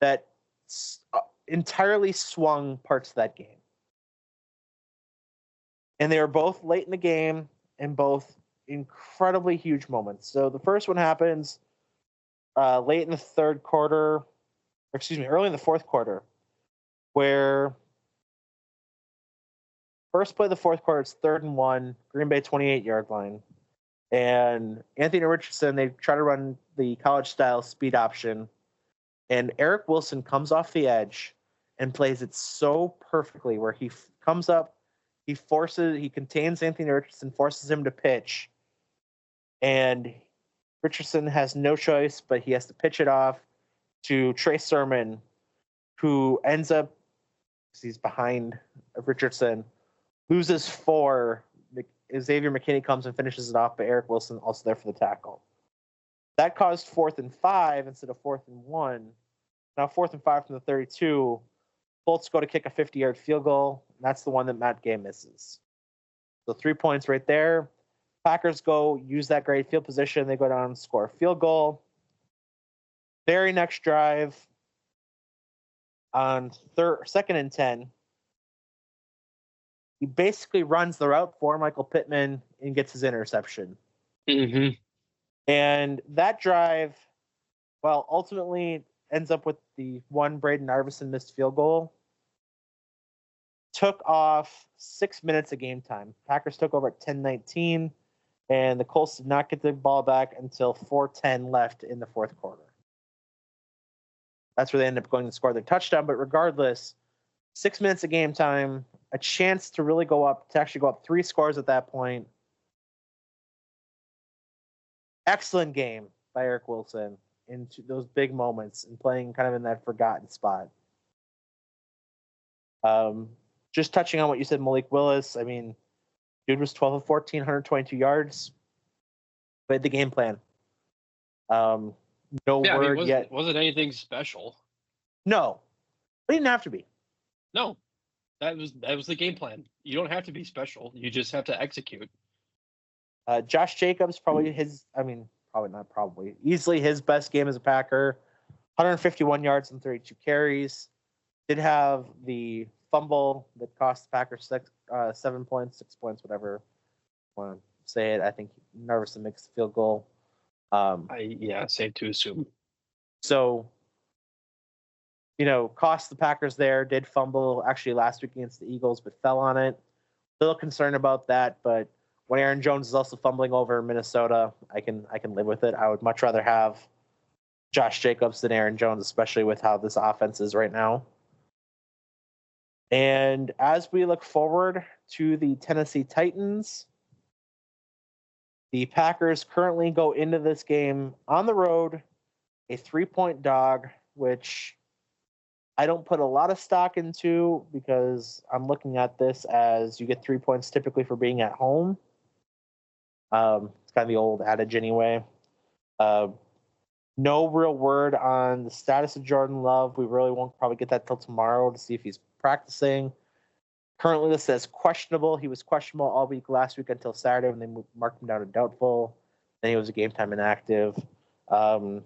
that entirely swung parts of that game. And they were both late in the game and both incredibly huge moments. So the first one happens late in the early in the 4th quarter, where first play of the 4th quarter, it's 3rd and 1, Green Bay 28-yard line. And Anthony Richardson, they try to run the college-style speed option. And Eric Wilson comes off the edge and plays it so perfectly, where he comes up, he contains Anthony Richardson, forces him to pitch. And Richardson has no choice, but he has to pitch it off to Trey Sermon, who ends up, he's behind Richardson, loses 4. Xavier McKinney comes and finishes it off, but Eric Wilson also there for the tackle. That caused 4th and 5 instead of 4th and 1. Now 4th and 5 from the 32. Colts go to kick a 50-yard field goal. And that's the one that Matt Gay misses. So 3 points right there. Packers go use that great field position. They go down and score a field goal. Very next drive on 2nd and 10. He basically runs the route for Michael Pittman and gets his interception. And that drive, ultimately ends up with the one Braden Arvison missed field goal. Took off 6 minutes of game time. Packers took over at 10:19, and the Colts did not get the ball back until 4:10 left in the 4th quarter. That's where they ended up going to score their touchdown. But regardless, 6 minutes of game time, a chance to really go up, to actually go up 3 scores at that point. Excellent game by Eric Wilson into those big moments and playing kind of in that forgotten spot. Just touching on what you said, Malik Willis, I mean, dude was 12 of 14, 122 yards. Played the game plan. No word yet. Wasn't anything special. No, it didn't have to be. No, that was the game plan. You don't have to be special. You just have to execute. Josh Jacobs, easily his best game as a Packer. 151 yards and 32 carries. Did have the fumble that cost the Packers 7 points, 6 points, whatever you want to say it. I think nervous to make the field goal. Safe to assume. So, cost the Packers there. Did fumble actually last week against the Eagles, but fell on it. Little concerned about that, but when Aaron Jones is also fumbling over Minnesota, I can live with it. I would much rather have Josh Jacobs than Aaron Jones, especially with how this offense is right now. And as we look forward to the Tennessee Titans, the Packers currently go into this game on the road, a 3-point dog, which I don't put a lot of stock into because I'm looking at this as you get 3 points typically for being at home. It's kind of the old adage anyway. No real word on the status of Jordan Love. We really won't probably get that till tomorrow to see if he's practicing. Currently listed as questionable. He was questionable all week last week until Saturday when they marked him down to doubtful. Then he was a game time inactive. Depending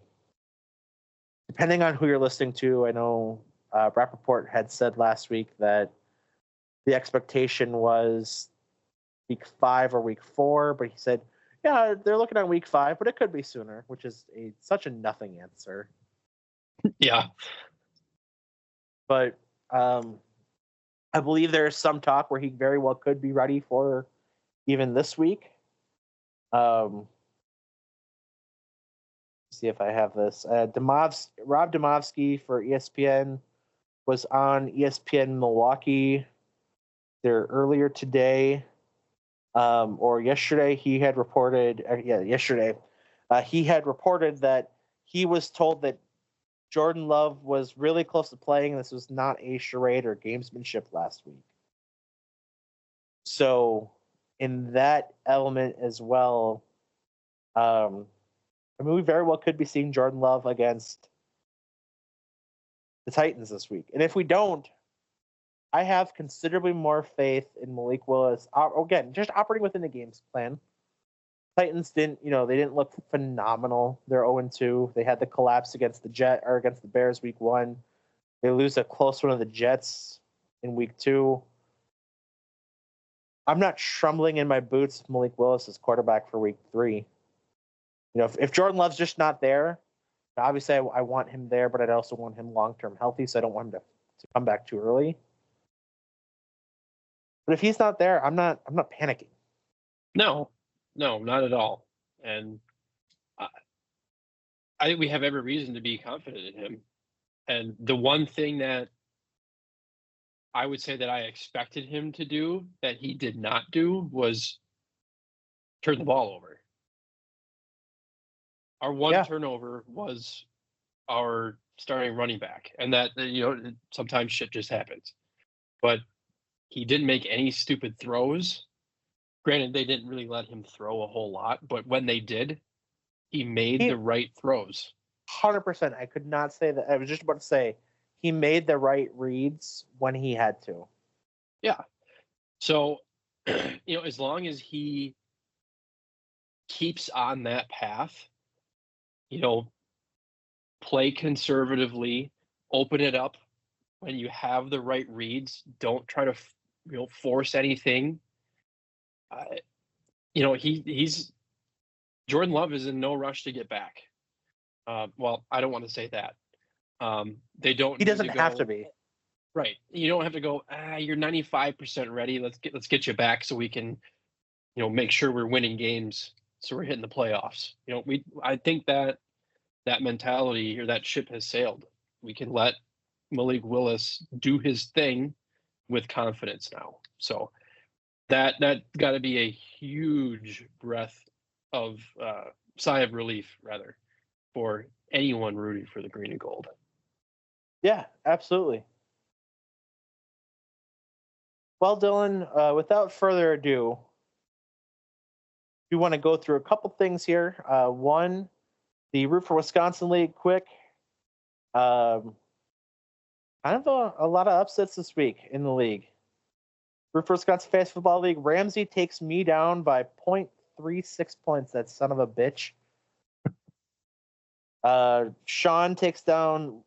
on who you're listening to, I know Rappaport had said last week that the expectation was week 5 or week 4, but he said, yeah, they're looking at week 5, but it could be sooner, which is such a nothing answer. Yeah. But I believe there is some talk where he very well could be ready for even this week. See if I have this. Rob Demovsky for ESPN was on ESPN Milwaukee there earlier today. Or yesterday, he had reported. Yesterday, he had reported that he was told that Jordan Love was really close to playing. This was not a charade or gamesmanship last week. So, in that element as well, we very well could be seeing Jordan Love against the Titans this week. And if we don't, I have considerably more faith in Malik Willis. Again, just operating within the game's plan. Titans didn't look phenomenal. They're 0-2. They had the collapse against the Bears week 1. They lose a close one of the Jets in week 2. I'm not trembling in my boots if Malik Willis is quarterback for week 3. If Jordan Love's just not there, obviously I want him there, but I'd also want him long-term healthy, so I don't want him to come back too early. But if he's not there, I'm not panicking. No, not at all. And I think we have every reason to be confident in him. And the one thing that I would say that I expected him to do that he did not do was turn the ball over. Our one turnover was our starting running back. And that, sometimes shit just happens. But he didn't make any stupid throws. Granted, they didn't really let him throw a whole lot, but when they did, he made the right throws. 100%. I could not say that. I was just about to say he made the right reads when he had to. Yeah. So, as long as he keeps on that path, play conservatively, open it up when you have the right reads. Don't try to force anything. He's Jordan Love is in no rush to get back. Well, I don't want to say that. They don't. He doesn't have to be. Right. You don't have to go. You're 95% ready. Let's get you back so we can, make sure we're winning games. So we're hitting the playoffs. I think that mentality or that ship has sailed. We can let Malik Willis do his thing with confidence now. So that got to be a huge breath of sigh of relief, rather, for anyone rooting for the green and gold. Yeah, absolutely. Well, Dylan, without further ado, we want to go through a couple things here. One, the Root for Wisconsin League, quick. Kind of a lot of upsets this week in the league. Root for Wisconsin Fantasy Football League, Ramsey takes me down by 0.36 points. That son of a bitch. Sean takes down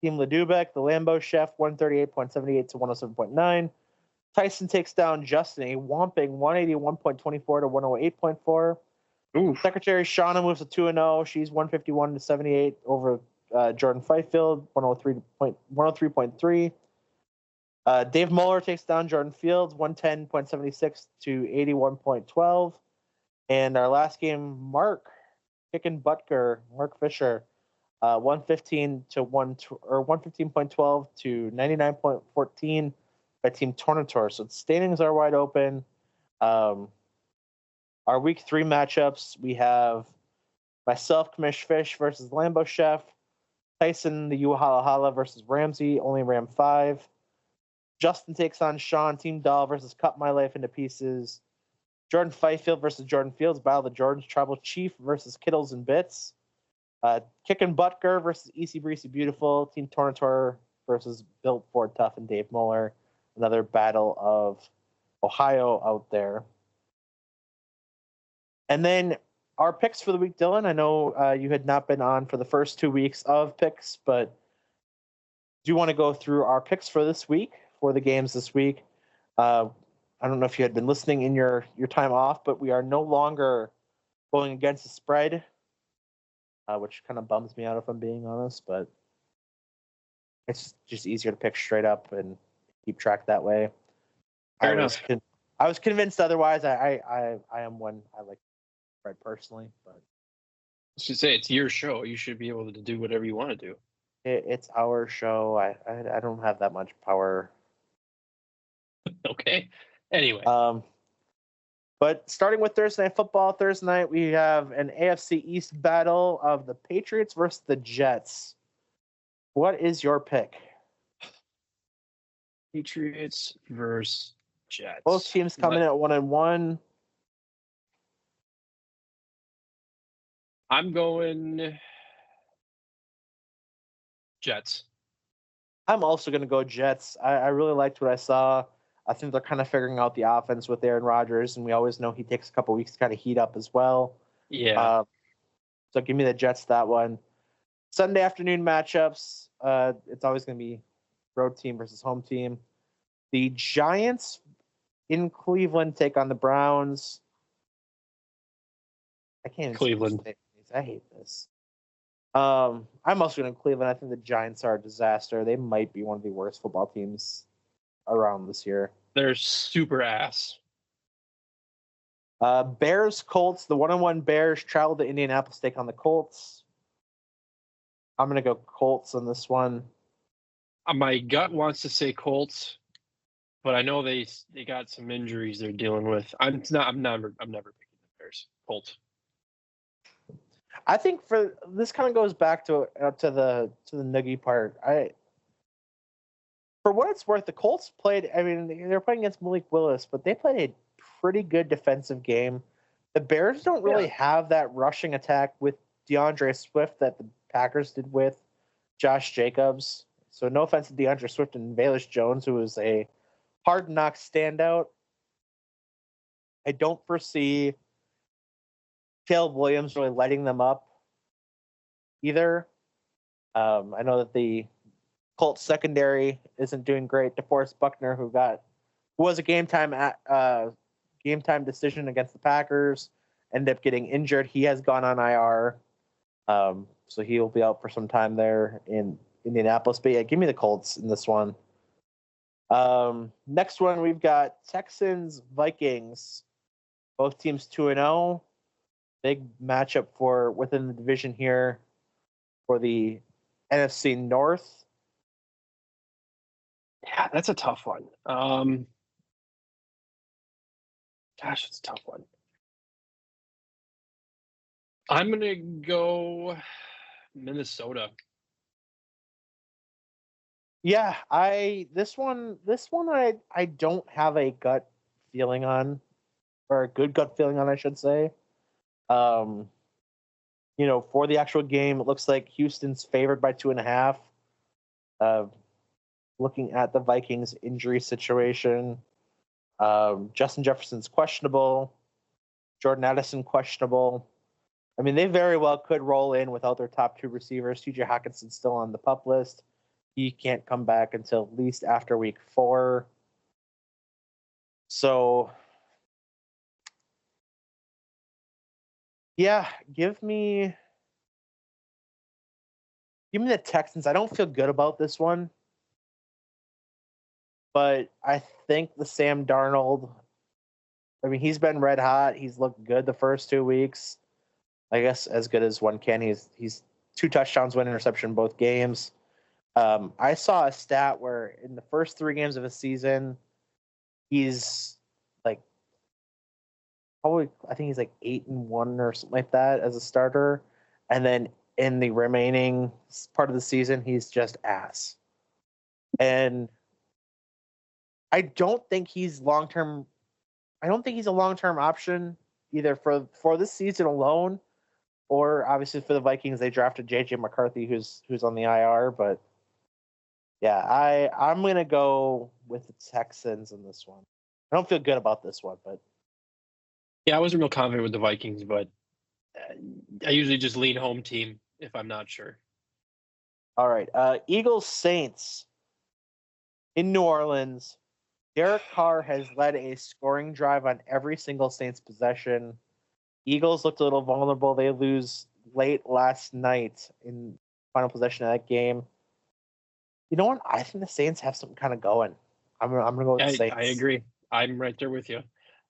Team Ledubec, the Lambeau Chef, 138.78 to 107.9. Tyson takes down Justin, a whomping 181.24 to 108.4. Oof. Secretary Shauna moves to 2-0. She's 151 to 78 over Jordan Fifield, 103.3. Dave Muller takes down Jordan Fields, 110.76 to 81.12. And our last game, Mark Fisher, 115.12 to 99.14 by Team Tornator. So the standings are wide open. Our week 3 matchups, we have myself, Commish Fish versus Lambeau Chef, Tyson, the Uhala versus Ramsey, only Ram 5. Justin takes on Sean, Team Doll versus Cut My Life into Pieces. Jordan Fifield versus Jordan Fields, Battle of the Jordans, Tribal Chief versus Kittles and Bits. Kickin' Butker versus Easy Breezy Beautiful, Team Tornator versus Built Ford Tough and Dave Muller. Another battle of Ohio out there. And then our picks for the week, Dylan. I know you had not been on for the first 2 weeks of picks, but do you want to go through our picks for this week, for the games this week? I don't know if you had been listening in your time off, but we are no longer going against the spread, which kind of bums me out if I'm being honest, but it's just easier to pick straight up and keep track that way. Fair enough. I was convinced otherwise. I am one I like spread personally, but I should say it's your show. You should be able to do whatever you want to do. it's our show. I don't have that much power. Okay. Anyway. But starting with Thursday Night Football, Thursday night we have an AFC East battle of the Patriots versus the Jets. What is your pick? Patriots versus Jets. Both teams coming in at 1-1. I'm going Jets. I'm also going to go Jets. I really liked what I saw. I think they're kind of figuring out the offense with Aaron Rodgers, and we always know he takes a couple weeks to kind of heat up as well. Yeah. So give me the Jets that one. Sunday afternoon matchups. It's always going to be road team versus home team. The Giants in Cleveland take on the Browns. I can't even Cleveland. say these. I hate this. I'm also going to Cleveland. I think the Giants are a disaster. They might be one of the worst football teams around this year. They're super ass. Bears, Colts. The 1-1 Bears travel to Indianapolis, take on the Colts. I'm going to go Colts on this one. My gut wants to say Colts, but I know they got some injuries they're dealing with. I'm never picking the Bears. Colts. I think for this kind of goes back to the noogie part. For what it's worth, the Colts played. I mean, they're playing against Malik Willis, but they played a pretty good defensive game. The Bears don't really have that rushing attack with DeAndre Swift that the Packers did with Josh Jacobs. So no offense to DeAndre Swift and Velus Jones, who was a hard knock standout. I don't foresee Caleb Williams really lighting them up either. I know that the Colts secondary isn't doing great. DeForest Buckner, who was a game time decision against the Packers, ended up getting injured. He has gone on IR, so he will be out for some time there in Indianapolis. But yeah, give me the Colts in this one. Next one, we've got Texans, Vikings. Both teams 2-0. Big matchup for within the division here for the NFC North. Yeah, that's a tough one. Gosh, it's a tough one. I'm gonna go Minnesota. Yeah, this one I don't have a gut feeling on, or a good gut feeling on, I should say. Um, for the actual game, it looks like Houston's favored by 2.5. Looking at the Vikings injury situation, Justin Jefferson's questionable, Jordan Addison questionable. I mean, they very well could roll in without their top two receivers. TJ Hawkinson's still on the PUP list. He can't come back until at least after week 4. So, yeah, give me the Texans. I don't feel good about this one, but I think the Sam Darnold. I mean, he's been red hot. He's looked good the first 2 weeks. I guess as good as one can. He's 2 touchdowns, 1 interception both games. I saw a stat where in the first 3 games of a season, he's like probably, I think he's like 8-1 or something like that as a starter, and then in the remaining part of the season, he's just ass. And I don't think he's long term. I don't think he's a long term option either for this season alone, or obviously for the Vikings. They drafted JJ McCarthy, who's on the IR, but. Yeah, I'm gonna go with the Texans in this one. I don't feel good about this one, but Yeah, I wasn't real confident with the Vikings, but I usually just lean home team if I'm not sure. all right. Eagles Saints in New Orleans. Derek Carr has led a scoring drive on every single Saints possession. Eagles looked a little vulnerable. They lose late last night in final possession of that game. You know what? I think the Saints have something kind of going. I'm gonna go with the Saints. I agree. I'm right there with you.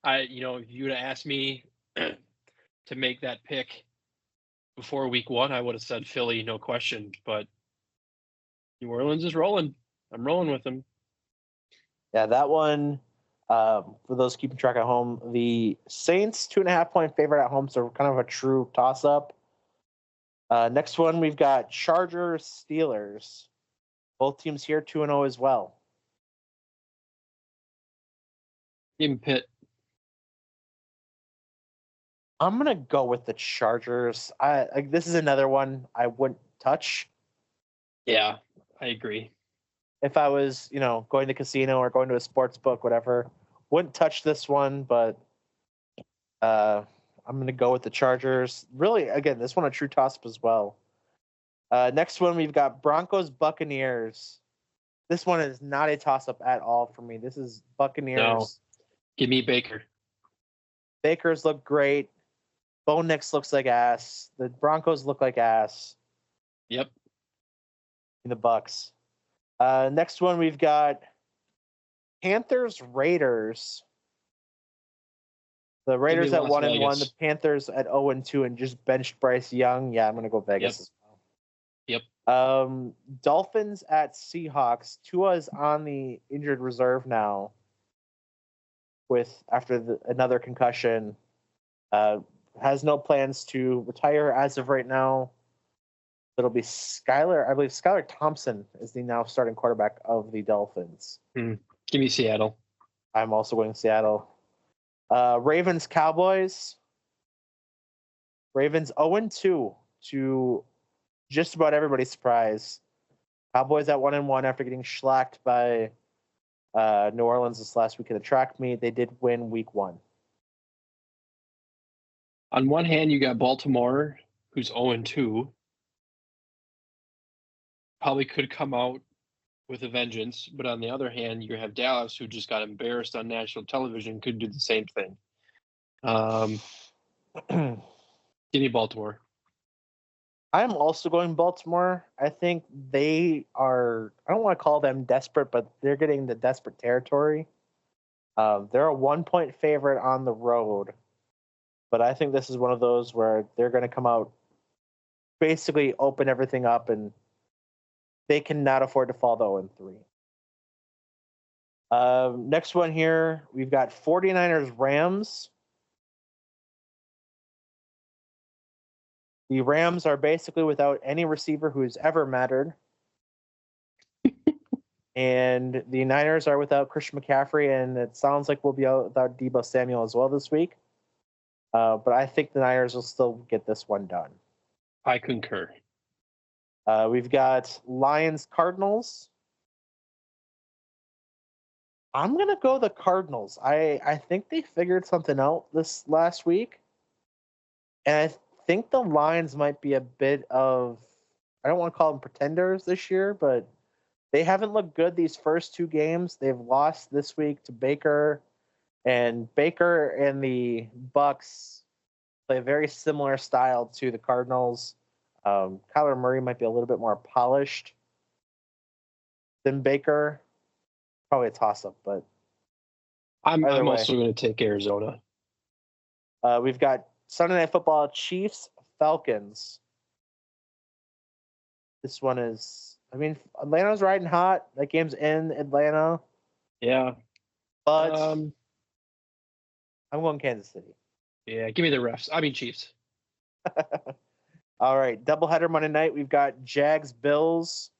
If you would have asked me to make that pick before week 1, I would have said Philly, no question. But New Orleans is rolling. I'm rolling with them. Yeah, that one. For those keeping track at home, the Saints 2.5-point favorite at home, so kind of a true toss-up. Next one, we've got Chargers Steelers. Both teams here 2-0 as well. Even Pitt. I'm gonna go with the Chargers. This is another one I wouldn't touch. Yeah, I agree. If I was, going to the casino or going to a sports book, whatever, wouldn't touch this one. But I'm gonna go with the Chargers. Really, again, this one a true toss-up as well. Next one, we've got Broncos Buccaneers. This one is not a toss-up at all for me. This is Buccaneers. No. Give me Baker. Bakers look great. Bo Nix looks like ass. The Broncos look like ass. Yep. In the Bucks. Next one, we've got Panthers Raiders. The Raiders at 1-1, the Panthers at 0-2, and just benched Bryce Young. Yeah, I'm gonna go Vegas as well. Yep. Dolphins at Seahawks. Tua is on the injured reserve now. After another concussion, has no plans to retire as of right now. It'll be Skylar. I believe Skylar Thompson is the now starting quarterback of the Dolphins. Give me Seattle. I'm also going Seattle. Ravens Cowboys. Ravens 0-2 to just about everybody's surprise. Cowboys at 1-1 after getting shellacked by New Orleans this last week at the track meet. They did win week 1. On one hand, you got Baltimore, who's 0-2. Probably could come out with a vengeance. But on the other hand, you have Dallas, who just got embarrassed on national television, could do the same thing. Give me Baltimore. I'm also going Baltimore. I think they are, I don't want to call them desperate, but they're getting the desperate territory. They're a 1-point favorite on the road. But I think this is one of those where they're going to come out, basically open everything up, and they cannot afford to fall to 0-3. Next one here, we've got 49ers Rams. The Rams are basically without any receiver who's ever mattered. And the Niners are without Christian McCaffrey, and it sounds like we'll be out without Deebo Samuel as well this week. But I think the Niners will still get this one done. I concur. We've got Lions Cardinals. I'm going to go the Cardinals. I think they figured something out this last week. And I think the Lions might be a bit of, I don't want to call them pretenders this year, but they haven't looked good these first two games. They've lost this week to Baker, and Baker and the Bucks play a very similar style to the Cardinals. Kyler Murray might be a little bit more polished than Baker. Probably a toss-up, but I'm also going to take Arizona. We've got Sunday Night Football, Chiefs, Falcons. This one is, Atlanta's riding hot. That game's in Atlanta. Yeah. But I'm going Kansas City. Yeah, give me the refs. Chiefs. All right, doubleheader Monday night. We've got Jags, Bills.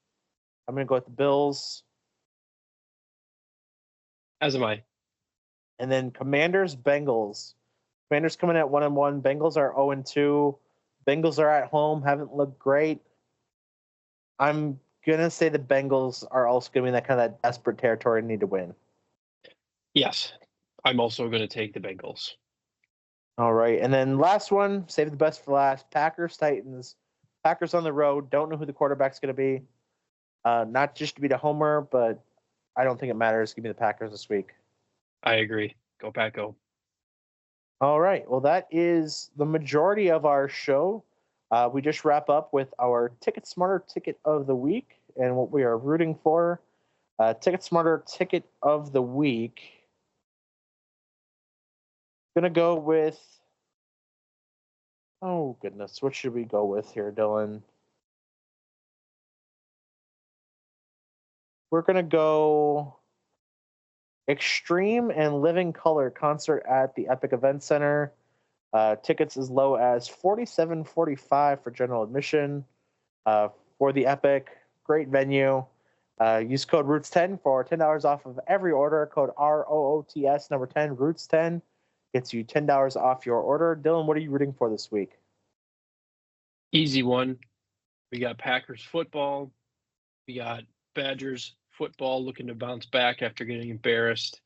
I'm going to go with the Bills. As am I. And then Commanders, Bengals. Commanders coming at 1-1. Bengals are 0-2. Bengals are at home, haven't looked great. I'm going to say the Bengals are also going to be in that kind of that desperate territory and need to win. Yes, I'm also going to take the Bengals. All right, and then last one, save the best for last. Packers, Titans. Packers on the road. Don't know who the quarterback's going to be. Not just to be the homer, but I don't think it matters. Give me the Packers this week. I agree. Go Pack, go. All right. Well, that is the majority of our show. We just wrap up with our Ticket Smarter Ticket of the Week and what we are rooting for. Ticket Smarter Ticket of the Week. Gonna go with, oh goodness, what should we go with here, Dylan? We're gonna go Extreme and Living Color concert at the Epic Event Center. Tickets as low as $47.45 for general admission for the Epic. Great venue. Use code Roots10 for $10 off of every order. Code ROOTS number 10 Roots10 gets you $10 off your order. Dylan, what are you rooting for this week? Easy one. We got Packers football. We got Badgers football looking to bounce back after getting embarrassed.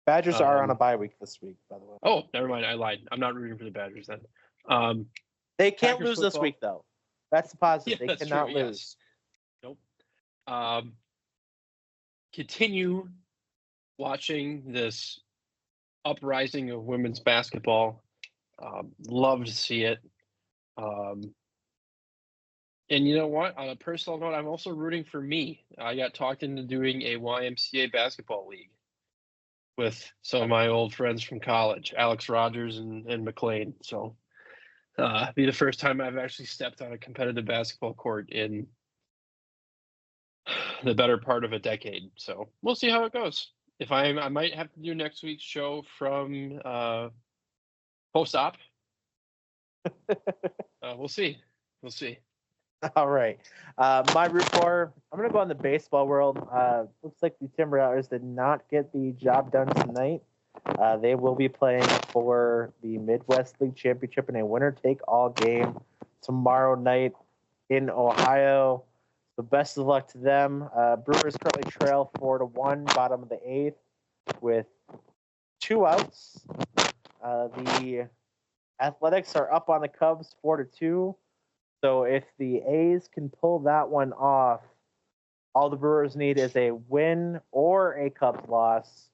Badgers are on a bye week this week, by the way. Oh, never mind. I lied. I'm not rooting for the Badgers then. They can't Packers lose football. This week, though. That's the positive. Yeah, they that's cannot true, lose. Yes. Nope. Continue watching this uprising of women's basketball. Love to see it. And you know what? On a personal note, I'm also rooting for me. I got talked into doing a YMCA basketball league with some of my old friends from college, Alex Rogers and McLean. So be the first time I've actually stepped on a competitive basketball court in the better part of a decade. So we'll see how it goes. If I might have to do next week's show from post-op. We'll see. We'll see. All right. My root for, I'm going to go on the baseball world. Looks like the Timber Rattlers did not get the job done tonight. They will be playing for the Midwest League Championship in a winner-take-all game tomorrow night in Ohio. So best of luck to them. Brewers currently trail 4-1, bottom of the eighth, with 2 outs. The Athletics are up on the Cubs 4-2. So if the A's can pull that one off, all the Brewers need is a win or a Cubs loss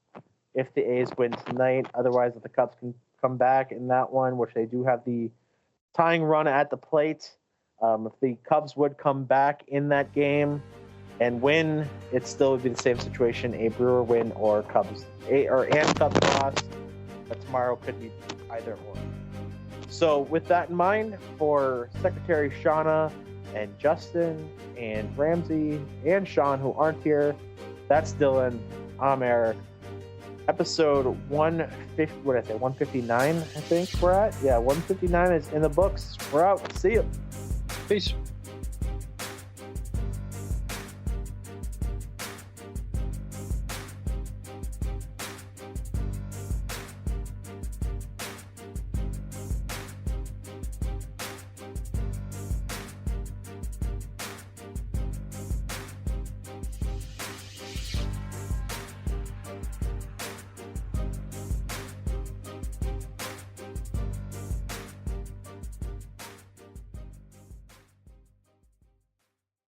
if the A's win tonight. Otherwise, if the Cubs can come back in that one, which they do have the tying run at the plate, if the Cubs would come back in that game and win, it still would be the same situation: a Brewer win or Cubs loss. But tomorrow could be either or. So with that in mind, for Secretary Shauna and Justin and Ramsey and Sean, who aren't here, that's Dylan. I'm Eric. Episode 150. What did I say? 159. I think we're at. Yeah, 159 is in the books. We're out. See you. Peace.